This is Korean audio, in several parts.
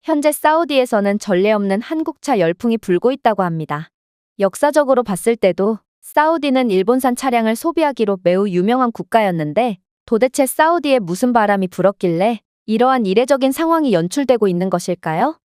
현재 사우디에서는 전례 없는 한국차 열풍이 불고 있다고 합니다. 역사적으로 봤을 때도 사우디는 일본산 차량을 소비하기로 매우 유명한 국가였는데 도대체 사우디에 무슨 바람이 불었길래 이러한 이례적인 상황이 연출되고 있는 것일까요?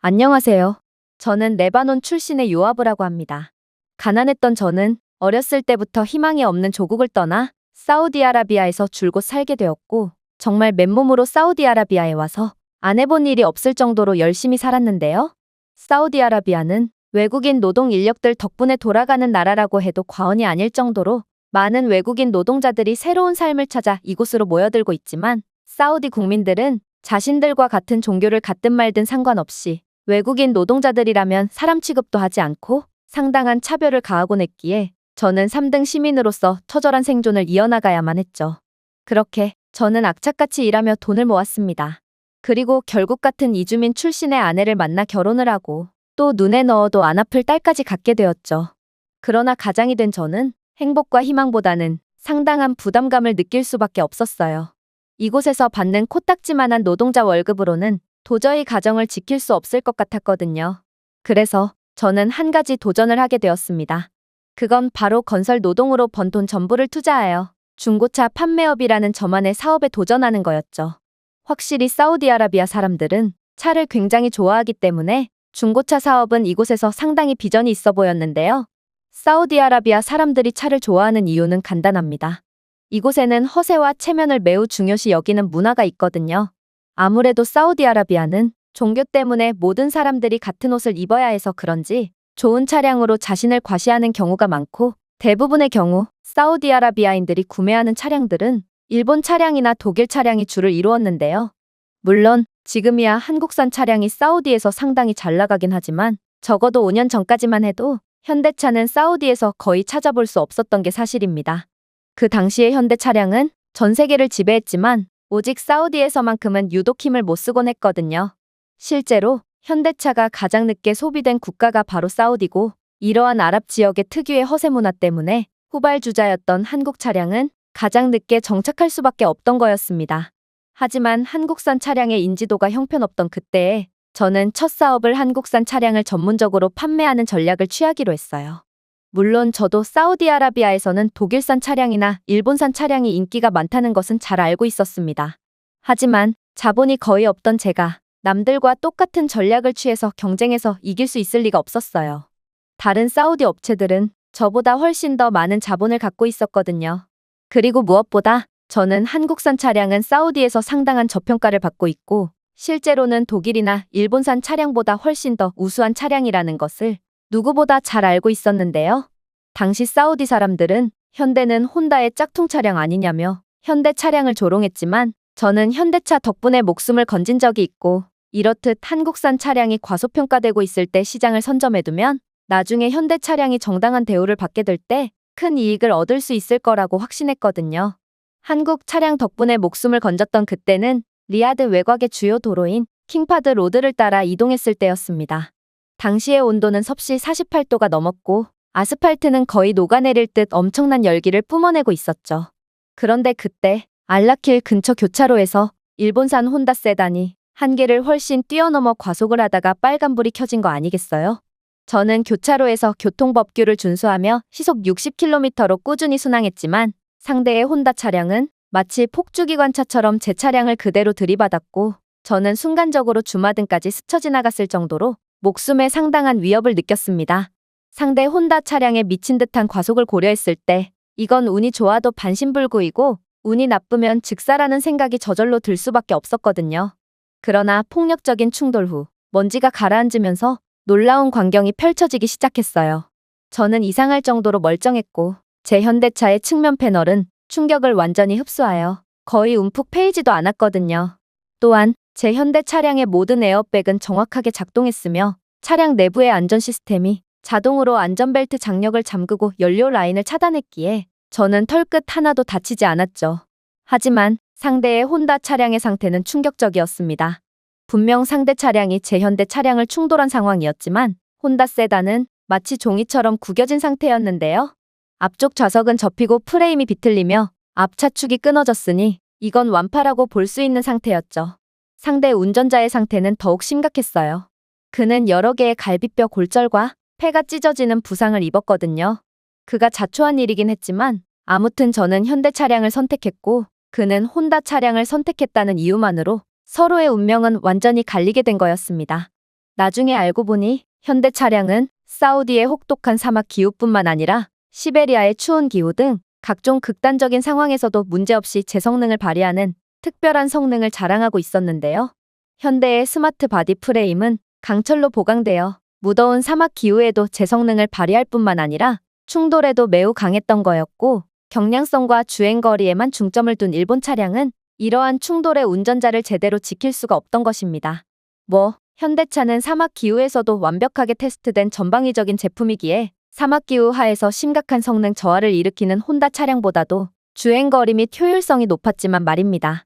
안녕하세요. 저는 레바논 출신의 요아브라고 합니다. 가난했던 저는 어렸을 때부터 희망이 없는 조국을 떠나 사우디아라비아에서 줄곧 살게 되었고 정말 맨몸으로 사우디아라비아에 와서 안 해본 일이 없을 정도로 열심히 살았는데요. 사우디아라비아는 외국인 노동 인력들 덕분에 돌아가는 나라라고 해도 과언이 아닐 정도로 많은 외국인 노동자들이 새로운 삶을 찾아 이곳으로 모여들고 있지만 사우디 국민들은 자신들과 같은 종교를 갖든 말든 상관없이 외국인 노동자들이라면 사람 취급도 하지 않고 상당한 차별을 가하곤 했기에 저는 3등 시민으로서 처절한 생존을 이어나가야만 했죠. 그렇게 저는 악착같이 일하며 돈을 모았습니다. 그리고 결국 같은 이주민 출신의 아내를 만나 결혼을 하고 또 눈에 넣어도 안 아플 딸까지 갖게 되었죠. 그러나 가장이 된 저는 행복과 희망보다는 상당한 부담감을 느낄 수밖에 없었어요. 이곳에서 받는 코딱지만한 노동자 월급으로는 도저히 가정을 지킬 수 없을 것 같았거든요. 그래서 저는 한 가지 도전을 하게 되었습니다. 그건 바로 건설 노동으로 번 돈 전부를 투자하여 중고차 판매업이라는 저만의 사업에 도전하는 거였죠. 확실히 사우디아라비아 사람들은 차를 굉장히 좋아하기 때문에 중고차 사업은 이곳에서 상당히 비전이 있어 보였는데요. 사우디아라비아 사람들이 차를 좋아하는 이유는 간단합니다. 이곳에는 허세와 체면을 매우 중요시 여기는 문화가 있거든요. 아무래도 사우디아라비아는 종교 때문에 모든 사람들이 같은 옷을 입어야 해서 그런지 좋은 차량으로 자신을 과시하는 경우가 많고 대부분의 경우 사우디아라비아인들이 구매하는 차량들은 일본 차량이나 독일 차량이 주를 이루었는데요. 물론 지금이야 한국산 차량이 사우디에서 상당히 잘 나가긴 하지만 적어도 5년 전까지만 해도 현대차는 사우디에서 거의 찾아볼 수 없었던 게 사실입니다. 그 당시의 현대 차량은 전 세계를 지배했지만 오직 사우디에서만큼은 유독 힘을 못 쓰곤 했거든요. 실제로 현대차가 가장 늦게 소비된 국가가 바로 사우디고 이러한 아랍 지역의 특유의 허세 문화 때문에 후발주자였던 한국 차량은 가장 늦게 정착할 수밖에 없던 거였습니다. 하지만 한국산 차량의 인지도가 형편없던 그때에 저는 첫 사업을 한국산 차량을 전문적으로 판매하는 전략을 취하기로 했어요. 물론 저도 사우디아라비아에서는 독일산 차량이나 일본산 차량이 인기가 많다는 것은 잘 알고 있었습니다. 하지만 자본이 거의 없던 제가 남들과 똑같은 전략을 취해서 경쟁해서 이길 수 있을 리가 없었어요. 다른 사우디 업체들은 저보다 훨씬 더 많은 자본을 갖고 있었거든요. 그리고 무엇보다 저는 한국산 차량은 사우디에서 상당한 저평가를 받고 있고 실제로는 독일이나 일본산 차량보다 훨씬 더 우수한 차량이라는 것을 누구보다 잘 알고 있었는데요. 당시 사우디 사람들은 현대는 혼다의 짝퉁 차량 아니냐며 현대 차량을 조롱했지만 저는 현대차 덕분에 목숨을 건진 적이 있고 이렇듯 한국산 차량이 과소평가되고 있을 때 시장을 선점해두면 나중에 현대 차량이 정당한 대우를 받게 될 때 큰 이익을 얻을 수 있을 거라고 확신했거든요. 한국 차량 덕분에 목숨을 건졌던 그때는 리야드 외곽의 주요 도로인 킹파드 로드를 따라 이동했을 때였습니다. 당시의 온도는 섭씨 48도가 넘었고 아스팔트는 거의 녹아내릴 듯 엄청난 열기를 뿜어내고 있었죠. 그런데 그때 알라킬 근처 교차로에서 일본산 혼다 세단이 한계를 훨씬 뛰어넘어 과속을 하다가 빨간불이 켜진 거 아니겠어요? 저는 교차로에서 교통법규를 준수하며 시속 60km로 꾸준히 순항했지만 상대의 혼다 차량은 마치 폭주기관차처럼 제 차량을 그대로 들이받았고 저는 순간적으로 주마등까지 스쳐 지나갔을 정도로 목숨에 상당한 위협을 느꼈습니다. 상대 혼다 차량에 미친 듯한 과속을 고려했을 때 이건 운이 좋아도 반신불구이고 운이 나쁘면 즉사라는 생각이 저절로 들 수밖에 없었거든요. 그러나 폭력적인 충돌 후 먼지가 가라앉으면서 놀라운 광경이 펼쳐지기 시작했어요. 저는 이상할 정도로 멀쩡했고 제 현대차의 측면 패널은 충격을 완전히 흡수하여 거의 움푹 패이지도 않았거든요. 또한 제 현대 차량의 모든 에어백은 정확하게 작동했으며 차량 내부의 안전 시스템이 자동으로 안전벨트 장력을 잠그고 연료 라인을 차단했기에 저는 털끝 하나도 다치지 않았죠. 하지만 상대의 혼다 차량의 상태는 충격적이었습니다. 분명 상대 차량이 제 현대 차량을 충돌한 상황이었지만 혼다 세단은 마치 종이처럼 구겨진 상태였는데요. 앞쪽 좌석은 접히고 프레임이 비틀리며 앞차축이 끊어졌으니 이건 완파라고 볼 수 있는 상태였죠. 상대 운전자의 상태는 더욱 심각했어요. 그는 여러 개의 갈비뼈 골절과 폐가 찢어지는 부상을 입었거든요. 그가 자초한 일이긴 했지만 아무튼 저는 현대 차량을 선택했고 그는 혼다 차량을 선택했다는 이유만으로 서로의 운명은 완전히 갈리게 된 거였습니다. 나중에 알고 보니 현대 차량은 사우디의 혹독한 사막 기후뿐만 아니라 시베리아의 추운 기후 등 각종 극단적인 상황에서도 문제없이 제 성능을 발휘하는 특별한 성능을 자랑하고 있었는데요. 현대의 스마트 바디 프레임은 강철로 보강되어 무더운 사막 기후에도 제 성능을 발휘할 뿐만 아니라 충돌에도 매우 강했던 거였고 경량성과 주행거리에만 중점을 둔 일본 차량은 이러한 충돌의 운전자를 제대로 지킬 수가 없던 것입니다. 현대차는 사막 기후에서도 완벽하게 테스트된 전방위적인 제품이기에 사막 기후 하에서 심각한 성능 저하를 일으키는 혼다 차량보다도 주행거리 및 효율성이 높았지만 말입니다.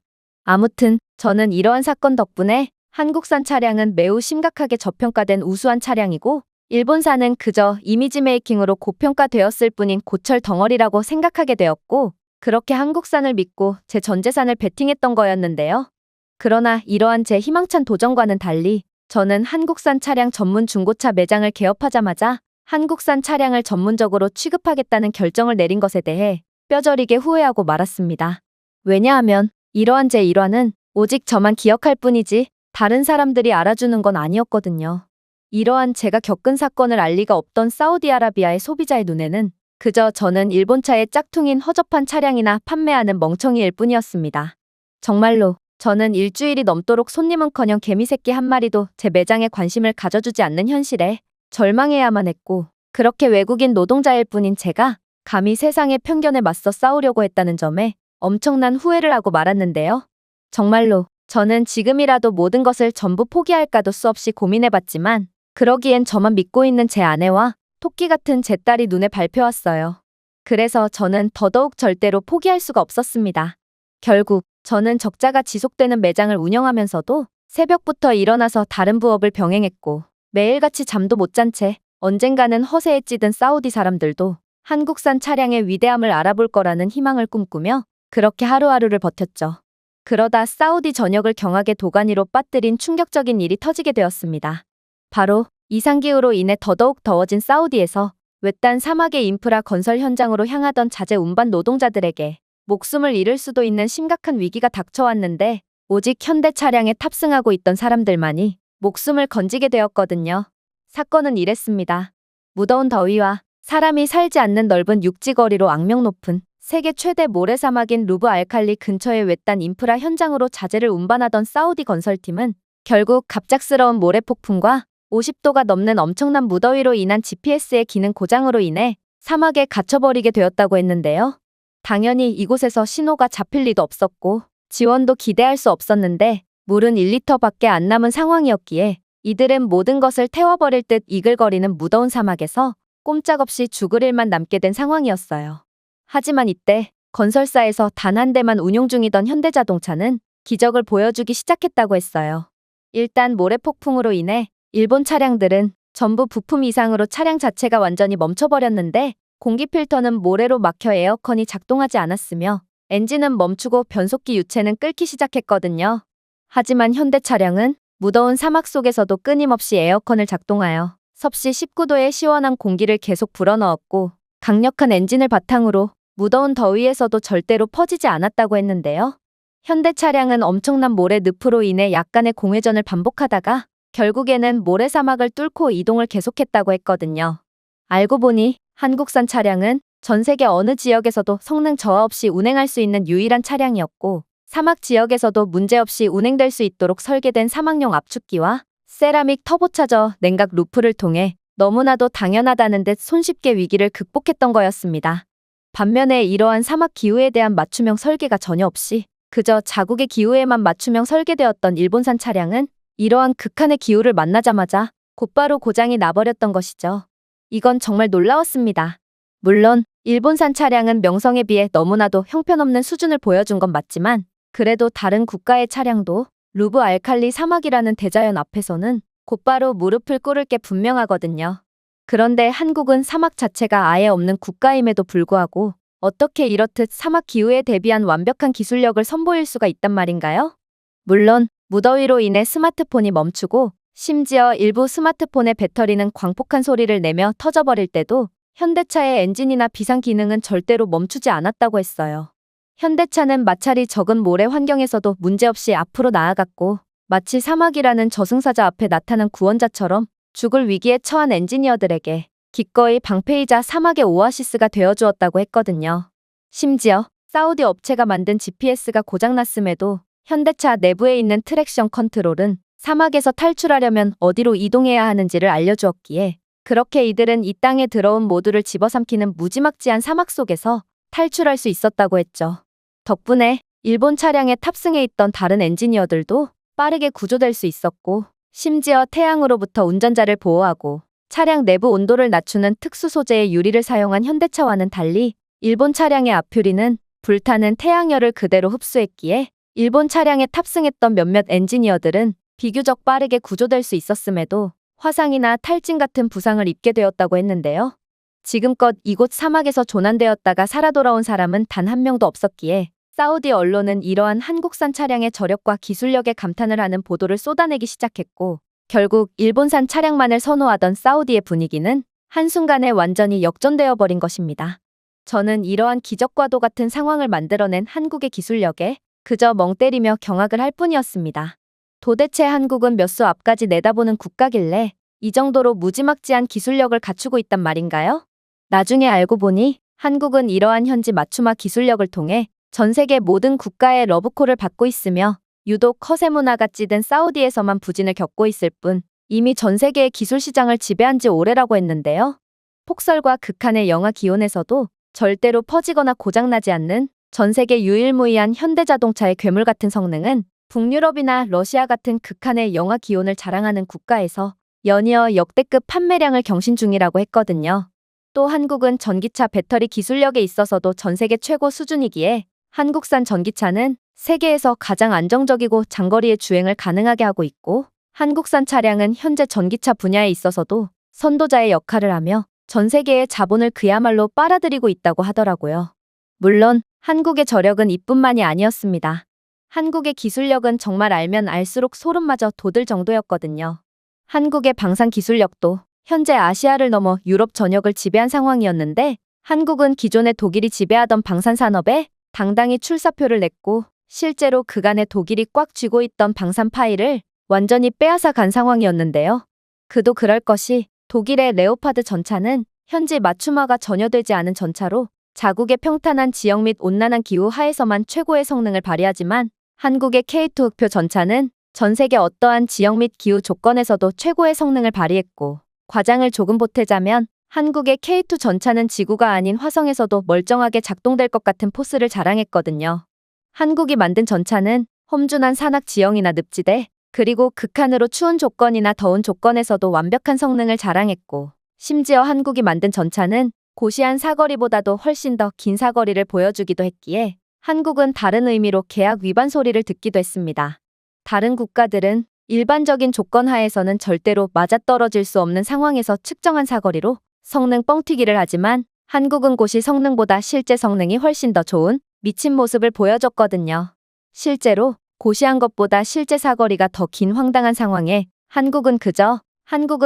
아무튼 저는 이러한 사건 덕분에 한국산 차량은 매우 심각하게 저평가된 우수한 차량이고 일본산은 그저 이미지 메이킹으로 고평가되었을 뿐인 고철 덩어리라고 생각하게 되었고 그렇게 한국산을 믿고 제 전 재산을 베팅했던 거였는데요. 그러나 이러한 제 희망찬 도전과는 달리 저는 한국산 차량 전문 중고차 매장을 개업하자마자 한국산 차량을 전문적으로 취급하겠다는 결정을 내린 것에 대해 뼈저리게 후회하고 말았습니다. 왜냐하면 이러한 제 일화는 오직 저만 기억할 뿐이지 다른 사람들이 알아주는 건 아니었거든요. 이러한 제가 겪은 사건을 알 리가 없던 사우디아라비아의 소비자의 눈에는 그저 저는 일본차의 짝퉁인 허접한 차량이나 판매하는 멍청이일 뿐이었습니다. 정말로 저는 일주일이 넘도록 손님은커녕 개미새끼 한 마리도 제 매장에 관심을 가져주지 않는 현실에 절망해야만 했고 그렇게 외국인 노동자일 뿐인 제가 감히 세상의 편견에 맞서 싸우려고 했다는 점에 엄청난 후회를 하고 말았는데요. 정말로 저는 지금이라도 모든 것을 전부 포기할까도 수없이 고민해봤지만 그러기엔 저만 믿고 있는 제 아내와 토끼 같은 제 딸이 눈에 밟혀왔어요. 그래서 저는 더더욱 절대로 포기할 수가 없었습니다. 결국 저는 적자가 지속되는 매장을 운영하면서도 새벽부터 일어나서 다른 부업을 병행했고 매일같이 잠도 못 잔 채 언젠가는 허세에 찌든 사우디 사람들도 한국산 차량의 위대함을 알아볼 거라는 희망을 꿈꾸며 그렇게 하루하루를 버텼죠. 그러다 사우디 전역을 경악의 도가니로 빠뜨린 충격적인 일이 터지게 되었습니다. 바로 이상기후로 인해 더더욱 더워진 사우디에서 외딴 사막의 인프라 건설 현장으로 향하던 자재 운반 노동자들에게 목숨을 잃을 수도 있는 심각한 위기가 닥쳐왔는데 오직 현대 차량에 탑승하고 있던 사람들만이 목숨을 건지게 되었거든요. 사건은 이랬습니다. 무더운 더위와 사람이 살지 않는 넓은 육지거리로 악명 높은 세계 최대 모래사막인 루브 알칼리 근처의 외딴 인프라 현장으로 자재를 운반하던 사우디 건설팀은 결국 갑작스러운 모래폭풍과 50도가 넘는 엄청난 무더위로 인한 GPS의 기능 고장으로 인해 사막에 갇혀버리게 되었다고 했는데요. 당연히 이곳에서 신호가 잡힐 리도 없었고 지원도 기대할 수 없었는데 물은 1리터밖에 안 남은 상황이었기에 이들은 모든 것을 태워버릴 듯 이글거리는 무더운 사막에서 꼼짝없이 죽을 일만 남게 된 상황이었어요. 하지만 이때 건설사에서 단 한 대만 운용 중이던 현대자동차는 기적을 보여주기 시작했다고 했어요. 일단 모래폭풍으로 인해 일본 차량들은 전부 부품 이상으로 차량 자체가 완전히 멈춰버렸는데 공기 필터는 모래로 막혀 에어컨이 작동하지 않았으며 엔진은 멈추고 변속기 유체는 끓기 시작했거든요. 하지만 현대 차량은 무더운 사막 속에서도 끊임없이 에어컨을 작동하여 섭씨 19도의 시원한 공기를 계속 불어넣었고 강력한 엔진을 바탕으로 무더운 더위에서도 절대로 퍼지지 않았다고 했는데요. 현대 차량은 엄청난 모래 늪으로 인해 약간의 공회전을 반복하다가 결국에는 모래사막을 뚫고 이동을 계속했다고 했거든요. 알고 보니 한국산 차량은 전 세계 어느 지역에서도 성능 저하 없이 운행할 수 있는 유일한 차량이었고 사막 지역에서도 문제없이 운행될 수 있도록 설계된 사막용 압축기와 세라믹 터보차저 냉각 루프를 통해 너무나도 당연하다는 듯 손쉽게 위기를 극복했던 거였습니다. 반면에 이러한 사막 기후에 대한 맞춤형 설계가 전혀 없이 그저 자국의 기후에만 맞춤형 설계되었던 일본산 차량은 이러한 극한의 기후를 만나자마자 곧바로 고장이 나버렸던 것이죠. 이건 정말 놀라웠습니다. 물론 일본산 차량은 명성에 비해 너무나도 형편없는 수준을 보여준 건 맞지만 그래도 다른 국가의 차량도 루브 알칼리 사막이라는 대자연 앞에서는 곧바로 무릎을 꿇을 게 분명하거든요. 그런데 한국은 사막 자체가 아예 없는 국가임에도 불구하고 어떻게 이렇듯 사막 기후에 대비한 완벽한 기술력을 선보일 수가 있단 말인가요? 물론 무더위로 인해 스마트폰이 멈추고 심지어 일부 스마트폰의 배터리는 광폭한 소리를 내며 터져버릴 때도 현대차의 엔진이나 비상 기능은 절대로 멈추지 않았다고 했어요. 현대차는 마찰이 적은 모래 환경에서도 문제없이 앞으로 나아갔고 마치 사막이라는 저승사자 앞에 나타난 구원자처럼 죽을 위기에 처한 엔지니어들에게 기꺼이 방패이자 사막의 오아시스가 되어주었다고 했거든요. 심지어 사우디 업체가 만든 GPS가 고장났음에도 현대차 내부에 있는 트랙션 컨트롤은 사막에서 탈출하려면 어디로 이동해야 하는지를 알려주었기에 그렇게 이들은 이 땅에 들어온 모두를 집어삼키는 무지막지한 사막 속에서 탈출할 수 있었다고 했죠. 덕분에 일본 차량에 탑승해 있던 다른 엔지니어들도 빠르게 구조될 수 있었고 심지어 태양으로부터 운전자를 보호하고 차량 내부 온도를 낮추는 특수 소재의 유리를 사용한 현대차와는 달리 일본 차량의 앞유리는 불타는 태양열을 그대로 흡수했기에 일본 차량에 탑승했던 몇몇 엔지니어들은 비교적 빠르게 구조될 수 있었음에도 화상이나 탈진 같은 부상을 입게 되었다고 했는데요. 지금껏 이곳 사막에서 조난되었다가 살아 돌아온 사람은 단 한 명도 없었기에 사우디 언론은 이러한 한국산 차량의 저력과 기술력에 감탄을 하는 보도를 쏟아내기 시작했고 결국 일본산 차량만을 선호하던 사우디의 분위기는 한순간에 완전히 역전되어 버린 것입니다. 저는 이러한 기적과도 같은 상황을 만들어낸 한국의 기술력에 그저 멍 때리며 경악을 할 뿐이었습니다. 도대체 한국은 몇 수 앞까지 내다보는 국가길래 이 정도로 무지막지한 기술력을 갖추고 있단 말인가요? 나중에 알고 보니 한국은 이러한 현지 맞춤화 기술력을 통해 전 세계 모든 국가의 러브콜을 받고 있으며 유독 허세 문화가 찌든 사우디에서만 부진을 겪고 있을 뿐 이미 전 세계의 기술 시장을 지배한 지 오래라고 했는데요. 폭설과 극한의 영하 기온에서도 절대로 퍼지거나 고장나지 않는 전 세계 유일무이한 현대자동차의 괴물 같은 성능은 북유럽이나 러시아 같은 극한의 영하 기온을 자랑하는 국가에서 연이어 역대급 판매량을 경신 중이라고 했거든요. 또 한국은 전기차 배터리 기술력에 있어서도 전 세계 최고 수준이기에 한국산 전기차는 세계에서 가장 안정적이고 장거리의 주행을 가능하게 하고 있고 한국산 차량은 현재 전기차 분야에 있어서도 선도자의 역할을 하며 전 세계의 자본을 그야말로 빨아들이고 있다고 하더라고요. 물론 한국의 저력은 이뿐만이 아니었습니다. 한국의 기술력은 정말 알면 알수록 소름마저 돋을 정도였거든요. 한국의 방산 기술력도 현재 아시아를 넘어 유럽 전역을 지배한 상황이었는데 한국은 기존의 독일이 지배하던 방산 산업에 당당히 출사표를 냈고 실제로 그간의 독일이 꽉 쥐고 있던 방산 파일을 완전히 빼앗아 간 상황이었는데요. 그도 그럴 것이 독일의 레오파드 전차는 현지 맞춤화가 전혀 되지 않은 전차로 자국의 평탄한 지역 및 온난한 기후 하에서만 최고의 성능을 발휘하지만 한국의 K2 흑표 전차는 전 세계 어떠한 지역 및 기후 조건에서도 최고의 성능을 발휘했고 과장을 조금 보태자면 한국의 K2 전차는 지구가 아닌 화성에서도 멀쩡하게 작동될 것 같은 포스를 자랑했거든요. 한국이 만든 전차는 험준한 산악 지형이나 늪지대 그리고 극한으로 추운 조건이나 더운 조건에서도 완벽한 성능을 자랑했고 심지어 한국이 만든 전차는 고시한 사거리보다도 훨씬 더 긴 사거리를 보여주기도 했기에 한국은 다른 의미로 계약 위반 소리를 듣기도 했습니다. 다른 국가들은 일반적인 조건 하에서는 절대로 맞아떨어질 수 없는 상황에서 측정한 사거리로 성능 뻥튀기를 하지만 한국은 고시 성능보다 실제 성능이 훨씬 더 좋은 미친 모습을 보여줬거든요. 실제로 고시한 것보다 실제 사거리가 더 긴 황당한 상황에 한국은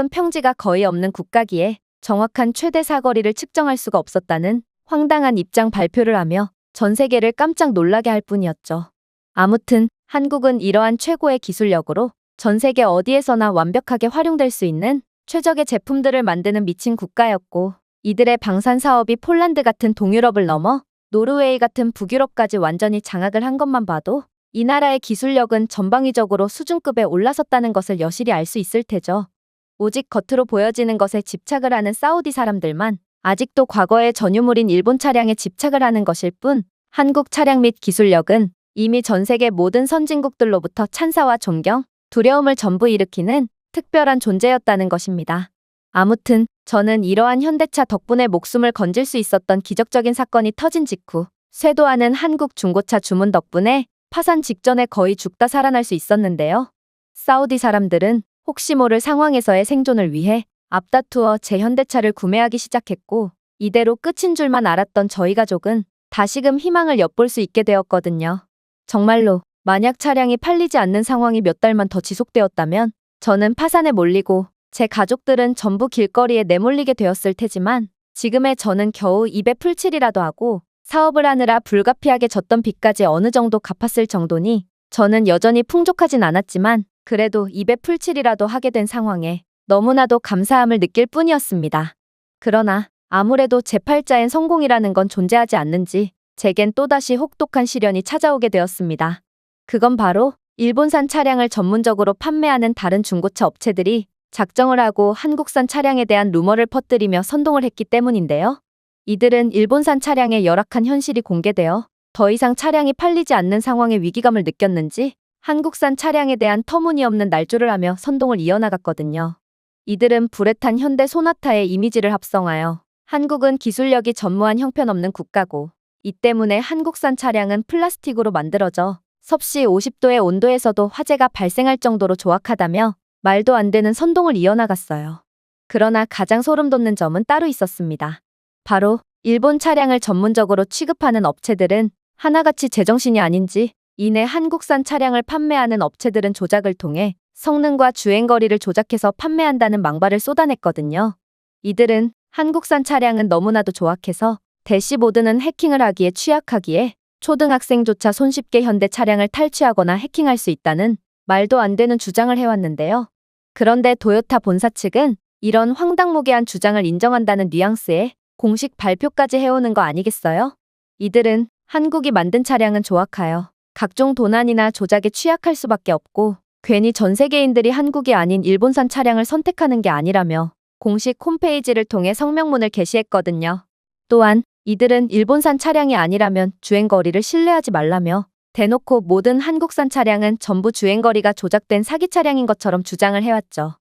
평지가 거의 없는 국가기에 정확한 최대 사거리를 측정할 수가 없었다는 황당한 입장 발표를 하며 전 세계를 깜짝 놀라게 할 뿐이었죠. 아무튼 한국은 이러한 최고의 기술력으로 전 세계 어디에서나 완벽하게 활용될 수 있는 최적의 제품들을 만드는 미친 국가였고 이들의 방산 사업이 폴란드 같은 동유럽을 넘어 노르웨이 같은 북유럽까지 완전히 장악을 한 것만 봐도 이 나라의 기술력은 전방위적으로 수준급에 올라섰다는 것을 여실히 알 수 있을 테죠. 오직 겉으로 보여지는 것에 집착을 하는 사우디 사람들만 아직도 과거의 전유물인 일본 차량에 집착을 하는 것일 뿐 한국 차량 및 기술력은 이미 전 세계 모든 선진국들로부터 찬사와 존경, 두려움을 전부 일으키는 특별한 존재였다는 것입니다. 아무튼 저는 이러한 현대차 덕분에 목숨을 건질 수 있었던 기적적인 사건이 터진 직후 쇄도하는 한국 중고차 주문 덕분에 파산 직전에 거의 죽다 살아날 수 있었는데요. 사우디 사람들은 혹시 모를 상황에서의 생존을 위해 앞다투어 제 현대차를 구매하기 시작했고 이대로 끝인 줄만 알았던 저희 가족은 다시금 희망을 엿볼 수 있게 되었거든요. 정말로 만약 차량이 팔리지 않는 상황이 몇 달만 더 지속되었다면 저는 파산에 몰리고 제 가족들은 전부 길거리에 내몰리게 되었을 테지만 지금의 저는 겨우 입에 풀칠이라도 하고 사업을 하느라 불가피하게 졌던 빚까지 어느 정도 갚았을 정도니 저는 여전히 풍족하진 않았지만 그래도 입에 풀칠이라도 하게 된 상황에 너무나도 감사함을 느낄 뿐이었습니다. 그러나 아무래도 제 팔자엔 성공이라는 건 존재하지 않는지 제겐 또다시 혹독한 시련이 찾아오게 되었습니다. 그건 바로 일본산 차량을 전문적으로 판매하는 다른 중고차 업체들이 작정을 하고 한국산 차량에 대한 루머를 퍼뜨리며 선동을 했기 때문인데요. 이들은 일본산 차량의 열악한 현실이 공개되어 더 이상 차량이 팔리지 않는 상황의 위기감을 느꼈는지 한국산 차량에 대한 터무니없는 날조를 하며 선동을 이어나갔거든요. 이들은 불에 탄 현대 소나타의 이미지를 합성하여 한국은 기술력이 전무한 형편없는 국가고 이 때문에 한국산 차량은 플라스틱으로 만들어져 섭씨 50도의 온도에서도 화재가 발생할 정도로 조악하다며 말도 안 되는 선동을 이어나갔어요. 그러나 가장 소름 돋는 점은 따로 있었습니다. 바로 일본 차량을 전문적으로 취급하는 업체들은 하나같이 제정신이 아닌지 이내 한국산 차량을 판매하는 업체들은 조작을 통해 성능과 주행거리를 조작해서 판매한다는 망발을 쏟아냈거든요. 이들은 한국산 차량은 너무나도 조악해서 대시보드는 해킹을 하기에 취약하기에 초등학생조차 손쉽게 현대 차량을 탈취하거나 해킹할 수 있다는 말도 안 되는 주장을 해왔는데요. 그런데 도요타 본사 측은 이런 황당무계한 주장을 인정한다는 뉘앙스의 공식 발표까지 해오는 거 아니겠어요? 이들은 한국이 만든 차량은 조악하여 각종 도난이나 조작에 취약할 수밖에 없고 괜히 전 세계인들이 한국이 아닌 일본산 차량을 선택하는 게 아니라며 공식 홈페이지를 통해 성명문을 게시했거든요. 또한 이들은 일본산 차량이 아니라면 주행거리를 신뢰하지 말라며 대놓고 모든 한국산 차량은 전부 주행거리가 조작된 사기 차량인 것처럼 주장을 해왔죠.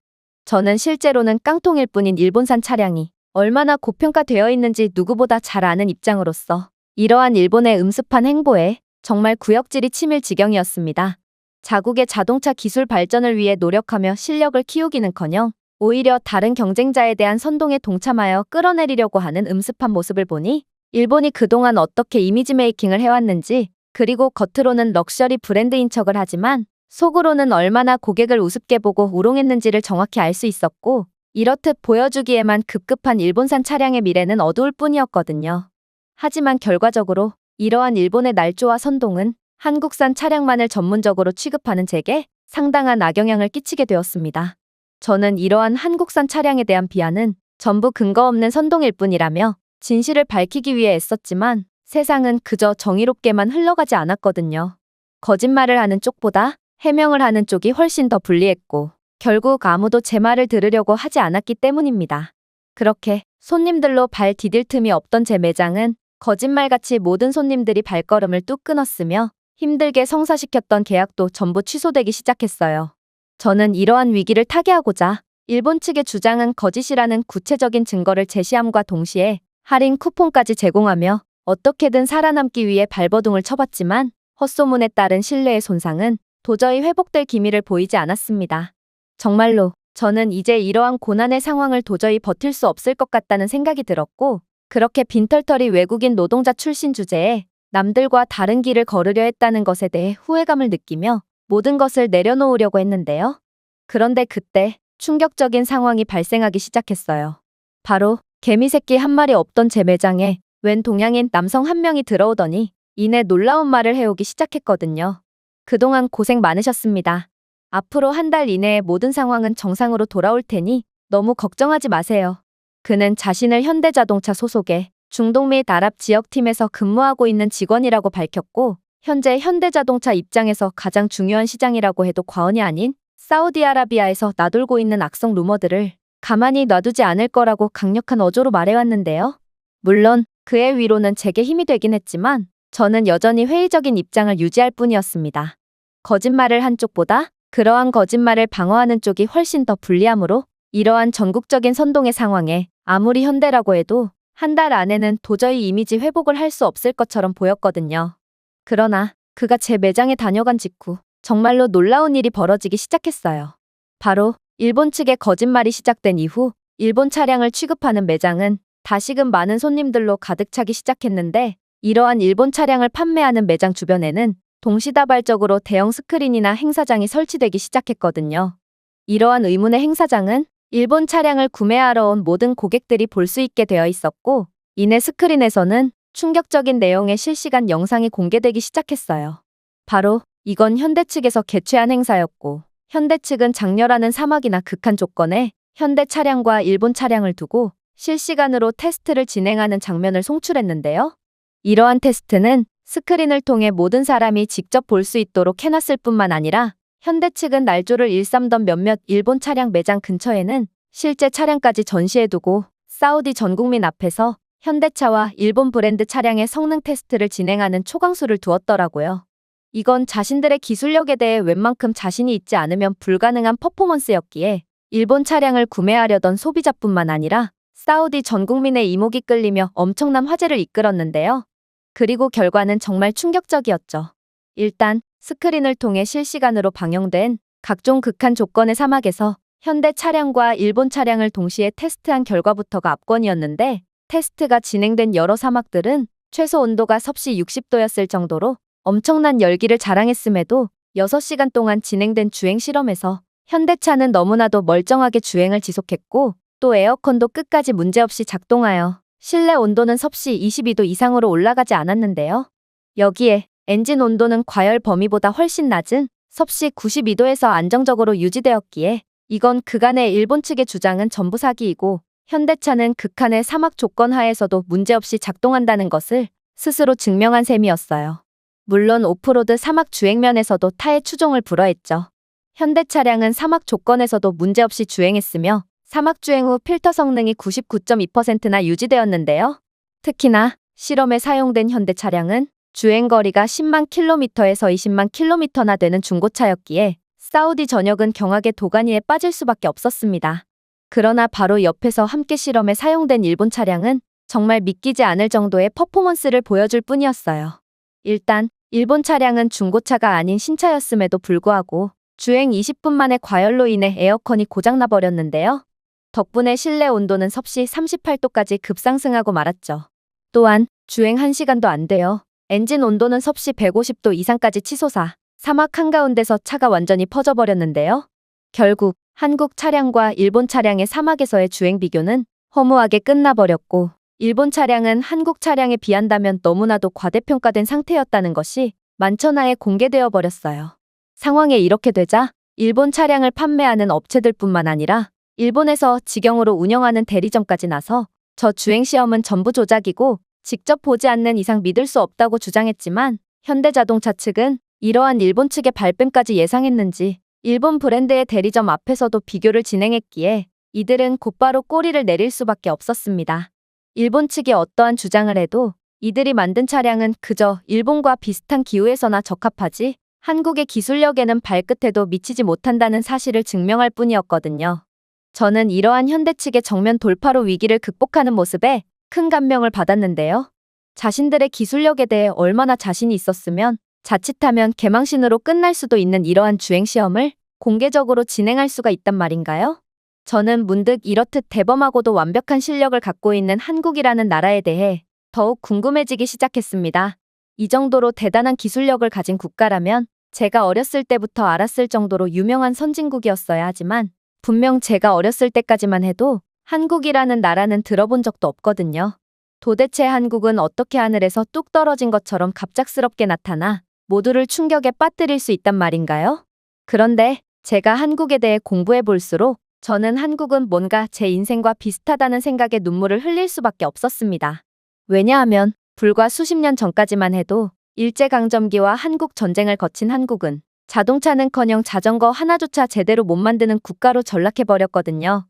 저는 실제로는 깡통일 뿐인 일본산 차량이 얼마나 고평가되어 있는지 누구보다 잘 아는 입장으로서 이러한 일본의 음습한 행보에 정말 구역질이 치밀 지경이었습니다. 자국의 자동차 기술 발전을 위해 노력하며 실력을 키우기는커녕 오히려 다른 경쟁자에 대한 선동에 동참하여 끌어내리려고 하는 음습한 모습을 보니 일본이 그동안 어떻게 이미지 메이킹을 해왔는지 그리고 겉으로는 럭셔리 브랜드인 척을 하지만 속으로는 얼마나 고객을 우습게 보고 우롱했는지를 정확히 알 수 있었고 이렇듯 보여주기에만 급급한 일본산 차량의 미래는 어두울 뿐이었거든요. 하지만 결과적으로 이러한 일본의 날조와 선동은 한국산 차량만을 전문적으로 취급하는 제게 상당한 악영향을 끼치게 되었습니다. 저는 이러한 한국산 차량에 대한 비하는 전부 근거 없는 선동일 뿐이라며 진실을 밝히기 위해 애썼지만 세상은 그저 정의롭게만 흘러가지 않았거든요. 거짓말을 하는 쪽보다 해명을 하는 쪽이 훨씬 더 불리했고 결국 아무도 제 말을 들으려고 하지 않았기 때문입니다. 그렇게 손님들로 발 디딜 틈이 없던 제 매장은 거짓말같이 모든 손님들이 발걸음을 뚝 끊었으며 힘들게 성사시켰던 계약도 전부 취소되기 시작했어요. 저는 이러한 위기를 타개하고자 일본 측의 주장은 거짓이라는 구체적인 증거를 제시함과 동시에 할인 쿠폰까지 제공하며 어떻게든 살아남기 위해 발버둥을 쳐봤지만 헛소문에 따른 신뢰의 손상은 도저히 회복될 기미를 보이지 않았습니다. 정말로 저는 이제 이러한 고난의 상황을 도저히 버틸 수 없을 것 같다는 생각이 들었고 그렇게 빈털터리 외국인 노동자 출신 주제에 남들과 다른 길을 걸으려 했다는 것에 대해 후회감을 느끼며 모든 것을 내려놓으려고 했는데요. 그런데 그때 충격적인 상황이 발생하기 시작했어요. 바로 개미새끼 한 마리 없던 제 매장에 웬 동양인 남성 한 명이 들어오더니 이내 놀라운 말을 해오기 시작했거든요. 그동안 고생 많으셨습니다. 앞으로 한 달 이내에 모든 상황은 정상으로 돌아올 테니 너무 걱정하지 마세요. 그는 자신을 현대자동차 소속의 중동 및 아랍 지역팀에서 근무하고 있는 직원이라고 밝혔고 현재 현대자동차 입장에서 가장 중요한 시장이라고 해도 과언이 아닌 사우디아라비아에서 나돌고 있는 악성 루머들을 가만히 놔두지 않을 거라고 강력한 어조로 말해왔는데요. 물론 그의 위로는 제게 힘이 되긴 했지만 저는 여전히 회의적인 입장을 유지할 뿐이었습니다. 거짓말을 한 쪽보다 그러한 거짓말을 방어하는 쪽이 훨씬 더 불리하므로 이러한 전국적인 선동의 상황에 아무리 현대라고 해도 한 달 안에는 도저히 이미지 회복을 할 수 없을 것처럼 보였거든요. 그러나 그가 제 매장에 다녀간 직후 정말로 놀라운 일이 벌어지기 시작했어요. 바로 일본 측의 거짓말이 시작된 이후 일본 차량을 취급하는 매장은 다시금 많은 손님들로 가득 차기 시작했는데 이러한 일본 차량을 판매하는 매장 주변에는 동시다발적으로 대형 스크린이나 행사장이 설치되기 시작했거든요. 이러한 의문의 행사장은 일본 차량을 구매하러 온 모든 고객들이 볼 수 있게 되어 있었고, 이내 스크린에서는 충격적인 내용의 실시간 영상이 공개되기 시작했어요. 바로 이건 현대 측에서 개최한 행사였고, 현대 측은 장렬하는 사막이나 극한 조건에 현대 차량과 일본 차량을 두고 실시간으로 테스트를 진행하는 장면을 송출했는데요. 이러한 테스트는 스크린을 통해 모든 사람이 직접 볼 수 있도록 해놨을 뿐만 아니라 현대 측은 날조를 일삼던 몇몇 일본 차량 매장 근처에는 실제 차량까지 전시해두고 사우디 전 국민 앞에서 현대차와 일본 브랜드 차량의 성능 테스트를 진행하는 초강수를 두었더라고요. 이건 자신들의 기술력에 대해 웬만큼 자신이 있지 않으면 불가능한 퍼포먼스였기에 일본 차량을 구매하려던 소비자뿐만 아니라 사우디 전 국민의 이목이 끌리며 엄청난 화제를 이끌었는데요. 그리고 결과는 정말 충격적이었죠. 일단 스크린을 통해 실시간으로 방영된 각종 극한 조건의 사막에서 현대 차량과 일본 차량을 동시에 테스트한 결과부터가 압권이었는데, 테스트가 진행된 여러 사막들은 최소 온도가 섭씨 60도였을 정도로 엄청난 열기를 자랑했음에도 6시간 동안 진행된 주행 실험에서 현대차는 너무나도 멀쩡하게 주행을 지속했고, 또 에어컨도 끝까지 문제없이 작동하여 실내 온도는 섭씨 22도 이상으로 올라가지 않았는데요. 여기에 엔진 온도는 과열 범위보다 훨씬 낮은 섭씨 92도에서 안정적으로 유지되었기에 이건 그간의 일본 측의 주장은 전부 사기이고, 현대차는 극한의 사막 조건 하에서도 문제없이 작동한다는 것을 스스로 증명한 셈이었어요. 물론 오프로드 사막 주행면에서도 타의 추종을 불허했죠. 현대 차량은 사막 조건에서도 문제없이 주행했으며 사막 주행 후 필터 성능이 99.2%나 유지되었는데요. 특히나 실험에 사용된 현대 차량은 주행거리가 10만 킬로미터에서 20만 킬로미터나 되는 중고차였기에 사우디 전역은 경악의 도가니에 빠질 수밖에 없었습니다. 그러나 바로 옆에서 함께 실험에 사용된 일본 차량은 정말 믿기지 않을 정도의 퍼포먼스를 보여줄 뿐이었어요. 일단 일본 차량은 중고차가 아닌 신차였음에도 불구하고 주행 20분 만에 과열로 인해 에어컨이 고장나 버렸는데요. 덕분에 실내 온도는 섭씨 38도까지 급상승하고 말았죠. 또한 주행 1시간도 안 되어 엔진 온도는 섭씨 150도 이상까지 치솟아 사막 한가운데서 차가 완전히 퍼져버렸는데요. 결국 한국 차량과 일본 차량의 사막에서의 주행 비교는 허무하게 끝나버렸고, 일본 차량은 한국 차량에 비한다면 너무나도 과대평가된 상태였다는 것이 만천하에 공개되어 버렸어요. 상황이 이렇게 되자 일본 차량을 판매하는 업체들뿐만 아니라 일본에서 직영으로 운영하는 대리점까지 나서 저 주행 시험은 전부 조작이고 직접 보지 않는 이상 믿을 수 없다고 주장했지만, 현대자동차 측은 이러한 일본 측의 발뺌까지 예상했는지 일본 브랜드의 대리점 앞에서도 비교를 진행했기에 이들은 곧바로 꼬리를 내릴 수밖에 없었습니다. 일본 측이 어떠한 주장을 해도 이들이 만든 차량은 그저 일본과 비슷한 기후에서나 적합하지 한국의 기술력에는 발끝에도 미치지 못한다는 사실을 증명할 뿐이었거든요. 저는 이러한 현대 측의 정면 돌파로 위기를 극복하는 모습에 큰 감명을 받았는데요. 자신들의 기술력에 대해 얼마나 자신이 있었으면 자칫하면 개망신으로 끝날 수도 있는 이러한 주행시험을 공개적으로 진행할 수가 있단 말인가요? 저는 문득 이렇듯 대범하고도 완벽한 실력을 갖고 있는 한국이라는 나라에 대해 더욱 궁금해지기 시작했습니다. 이 정도로 대단한 기술력을 가진 국가라면 제가 어렸을 때부터 알았을 정도로 유명한 선진국이었어야 하지만, 분명 제가 어렸을 때까지만 해도 한국이라는 나라는 들어본 적도 없거든요. 도대체 한국은 어떻게 하늘에서 뚝 떨어진 것처럼 갑작스럽게 나타나 모두를 충격에 빠뜨릴 수 있단 말인가요? 그런데 제가 한국에 대해 공부해 볼수록 저는 한국은 뭔가 제 인생과 비슷하다는 생각에 눈물을 흘릴 수밖에 없었습니다. 왜냐하면 불과 수십 년 전까지만 해도 일제강점기와 한국 전쟁을 거친 한국은 자동차는커녕 자전거 하나조차 제대로 못 만드는 국가로 전락해버렸거든요.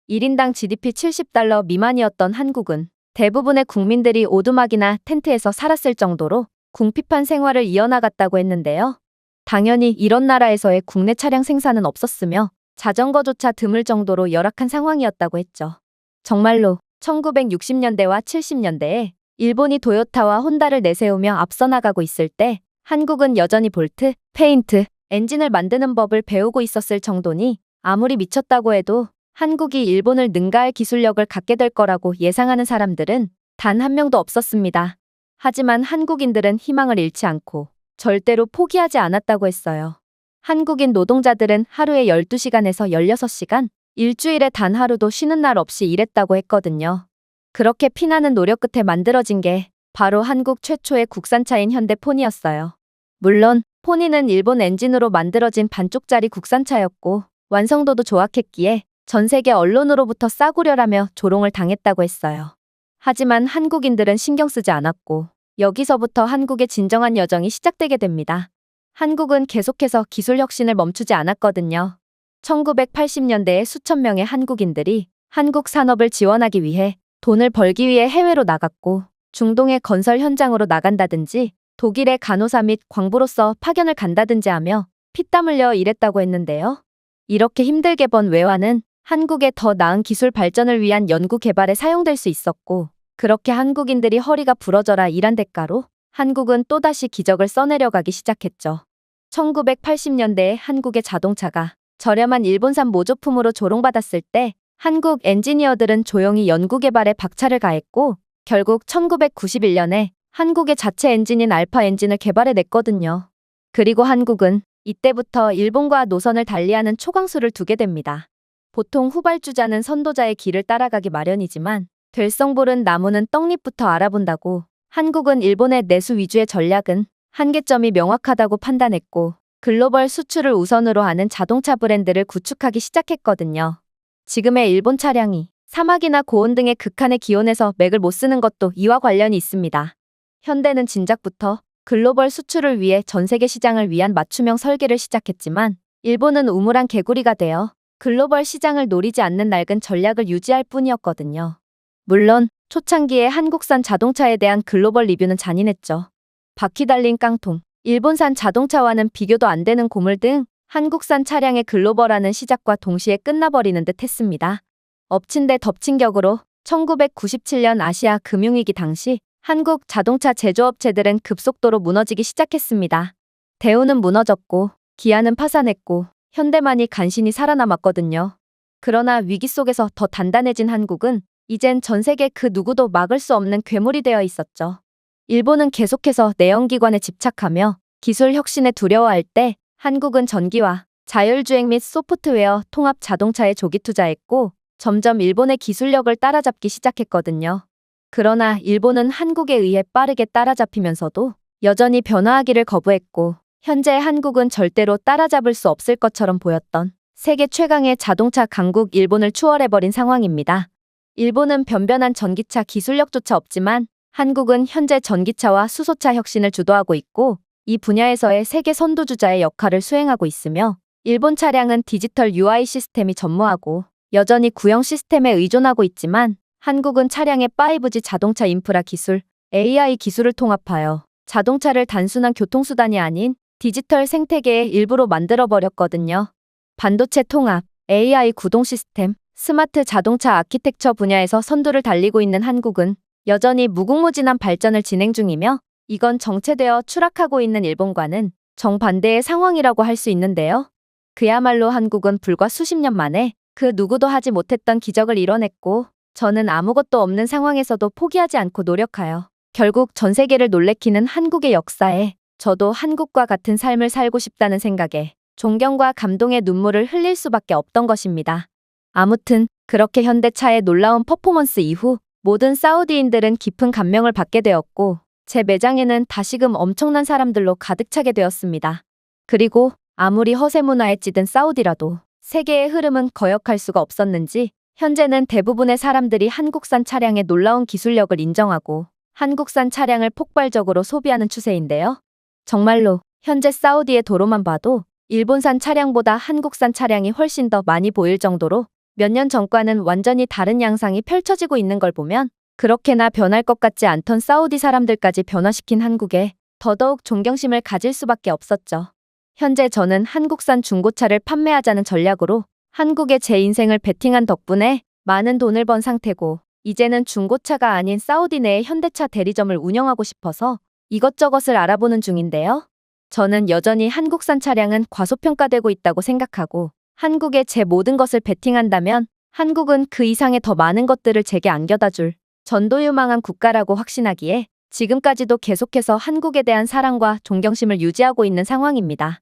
1인당 GDP 70달러 미만이었던 한국은 대부분의 국민들이 오두막이나 텐트에서 살았을 정도로 궁핍한 생활을 이어나갔다고 했는데요. 당연히 이런 나라에서의 국내 차량 생산은 없었으며 자전거조차 드물 정도로 열악한 상황이었다고 했죠. 정말로 1960년대와 70년대에 일본이 도요타와 혼다를 내세우며 앞서 나가고 있을 때 한국은 여전히 볼트, 페인트, 엔진을 만드는 법을 배우고 있었을 정도니 아무리 미쳤다고 해도 한국이 일본을 능가할 기술력을 갖게 될 거라고 예상하는 사람들은 단 한 명도 없었습니다. 하지만 한국인들은 희망을 잃지 않고 절대로 포기하지 않았다고 했어요. 한국인 노동자들은 하루에 12시간에서 16시간, 일주일에 단 하루도 쉬는 날 없이 일했다고 했거든요. 그렇게 피나는 노력 끝에 만들어진 게 바로 한국 최초의 국산차인 현대포니였어요. 물론 포니는 일본 엔진으로 만들어진 반쪽짜리 국산차였고 완성도도 조악했기에 전 세계 언론으로부터 싸구려라며 조롱을 당했다고 했어요. 하지만 한국인들은 신경 쓰지 않았고 여기서부터 한국의 진정한 여정이 시작되게 됩니다. 한국은 계속해서 기술 혁신을 멈추지 않았거든요. 1980년대에 수천 명의 한국인들이 한국 산업을 지원하기 위해 돈을 벌기 위해 해외로 나갔고 중동의 건설 현장으로 나간다든지 독일의 간호사 및 광부로서 파견을 간다든지 하며 피땀 흘려 일했다고 했는데요. 이렇게 힘들게 번 외화는 한국의 더 나은 기술 발전을 위한 연구 개발에 사용될 수 있었고 그렇게 한국인들이 허리가 부러져라 일한 대가로 한국은 또다시 기적을 써내려가기 시작했죠. 1980년대에 한국의 자동차가 저렴한 일본산 모조품으로 조롱받았을 때 한국 엔지니어들은 조용히 연구개발에 박차를 가했고 결국 1991년에 한국의 자체 엔진인 알파 엔진을 개발해냈거든요. 그리고 한국은 이때부터 일본과 노선을 달리하는 초강수를 두게 됩니다. 보통 후발주자는 선도자의 길을 따라가기 마련이지만 될성부른 나무는 떡잎부터 알아본다고 한국은 일본의 내수 위주의 전략은 한계점이 명확하다고 판단했고 글로벌 수출을 우선으로 하는 자동차 브랜드를 구축하기 시작했거든요. 지금의 일본 차량이 사막이나 고온 등의 극한의 기온에서 맥을 못 쓰는 것도 이와 관련이 있습니다. 현대는 진작부터 글로벌 수출을 위해 전 세계 시장을 위한 맞춤형 설계를 시작했지만 일본은 우물안 개구리가 되어 글로벌 시장을 노리지 않는 낡은 전략을 유지할 뿐이었거든요. 물론 초창기에 한국산 자동차에 대한 글로벌 리뷰는 잔인했죠. 바퀴 달린 깡통, 일본산 자동차와는 비교도 안 되는 고물 등 한국산 차량의 글로벌화는 시작과 동시에 끝나버리는 듯 했습니다. 엎친 데 덮친 격으로 1997년 아시아 금융위기 당시 한국 자동차 제조업체들은 급속도로 무너지기 시작했습니다. 대우는 무너졌고 기아는 파산했고 현대만이 간신히 살아남았거든요. 그러나 위기 속에서 더 단단해진 한국은 이젠 전 세계 그 누구도 막을 수 없는 괴물이 되어 있었죠. 일본은 계속해서 내연기관에 집착하며 기술 혁신에 두려워할 때 한국은 전기와 자율주행 및 소프트웨어 통합 자동차에 조기 투자했고 점점 일본의 기술력을 따라잡기 시작했거든요. 그러나 일본은 한국에 의해 빠르게 따라잡히면서도 여전히 변화하기를 거부했고 현재 한국은 절대로 따라잡을 수 없을 것처럼 보였던 세계 최강의 자동차 강국 일본을 추월해버린 상황입니다. 일본은 변변한 전기차 기술력조차 없지만 한국은 현재 전기차와 수소차 혁신을 주도하고 있고 이 분야에서의 세계 선도주자의 역할을 수행하고 있으며 일본 차량은 디지털 UI 시스템이 전무하고 여전히 구형 시스템에 의존하고 있지만 한국은 차량의 5G 자동차 인프라 기술, AI 기술을 통합하여 자동차를 단순한 교통수단이 아닌 디지털 생태계의 일부로 만들어버렸거든요. 반도체 통합, AI 구동 시스템, 스마트 자동차 아키텍처 분야에서 선두를 달리고 있는 한국은 여전히 무궁무진한 발전을 진행 중이며 이건 정체되어 추락하고 있는 일본과는 정반대의 상황이라고 할 수 있는데요. 그야말로 한국은 불과 수십 년 만에 그 누구도 하지 못했던 기적을 이뤄냈고 저는 아무것도 없는 상황에서도 포기하지 않고 노력하여 결국 전 세계를 놀래키는 한국의 역사에 저도 한국과 같은 삶을 살고 싶다는 생각에 존경과 감동의 눈물을 흘릴 수밖에 없던 것입니다. 아무튼 그렇게 현대차의 놀라운 퍼포먼스 이후 모든 사우디인들은 깊은 감명을 받게 되었고 제 매장에는 다시금 엄청난 사람들로 가득 차게 되었습니다. 그리고 아무리 허세 문화에 찌든 사우디라도 세계의 흐름은 거역할 수가 없었는지 현재는 대부분의 사람들이 한국산 차량의 놀라운 기술력을 인정하고 한국산 차량을 폭발적으로 소비하는 추세인데요. 정말로 현재 사우디의 도로만 봐도 일본산 차량보다 한국산 차량이 훨씬 더 많이 보일 정도로 몇 년 전과는 완전히 다른 양상이 펼쳐지고 있는 걸 보면 그렇게나 변할 것 같지 않던 사우디 사람들까지 변화시킨 한국에 더더욱 존경심을 가질 수밖에 없었죠. 현재 저는 한국산 중고차를 판매하자는 전략으로 한국에 제 인생을 베팅한 덕분에 많은 돈을 번 상태고 이제는 중고차가 아닌 사우디 내에 현대차 대리점을 운영하고 싶어서 이것저것을 알아보는 중인데요. 저는 여전히 한국산 차량은 과소평가되고 있다고 생각하고 한국에 제 모든 것을 베팅한다면 한국은 그 이상의 더 많은 것들을 제게 안겨다줄 전도유망한 국가라고 확신하기에 지금까지도 계속해서 한국에 대한 사랑과 존경심을 유지하고 있는 상황입니다.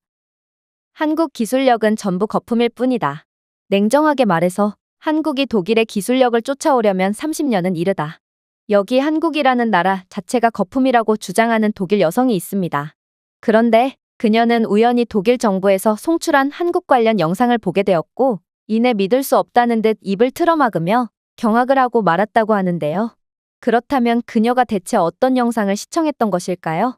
한국 기술력은 전부 거품일 뿐이다. 냉정하게 말해서 한국이 독일의 기술력을 쫓아오려면 30년은 이르다. 여기 한국이라는 나라 자체가 거품이라고 주장하는 독일 여성이 있습니다. 그런데 그녀는 우연히 독일 정부에서 송출한 한국 관련 영상을 보게 되었고, 이내 믿을 수 없다는 듯 입을 틀어막으며 경악을 하고 말았다고 하는데요. 그렇다면 그녀가 대체 어떤 영상을 시청했던 것일까요?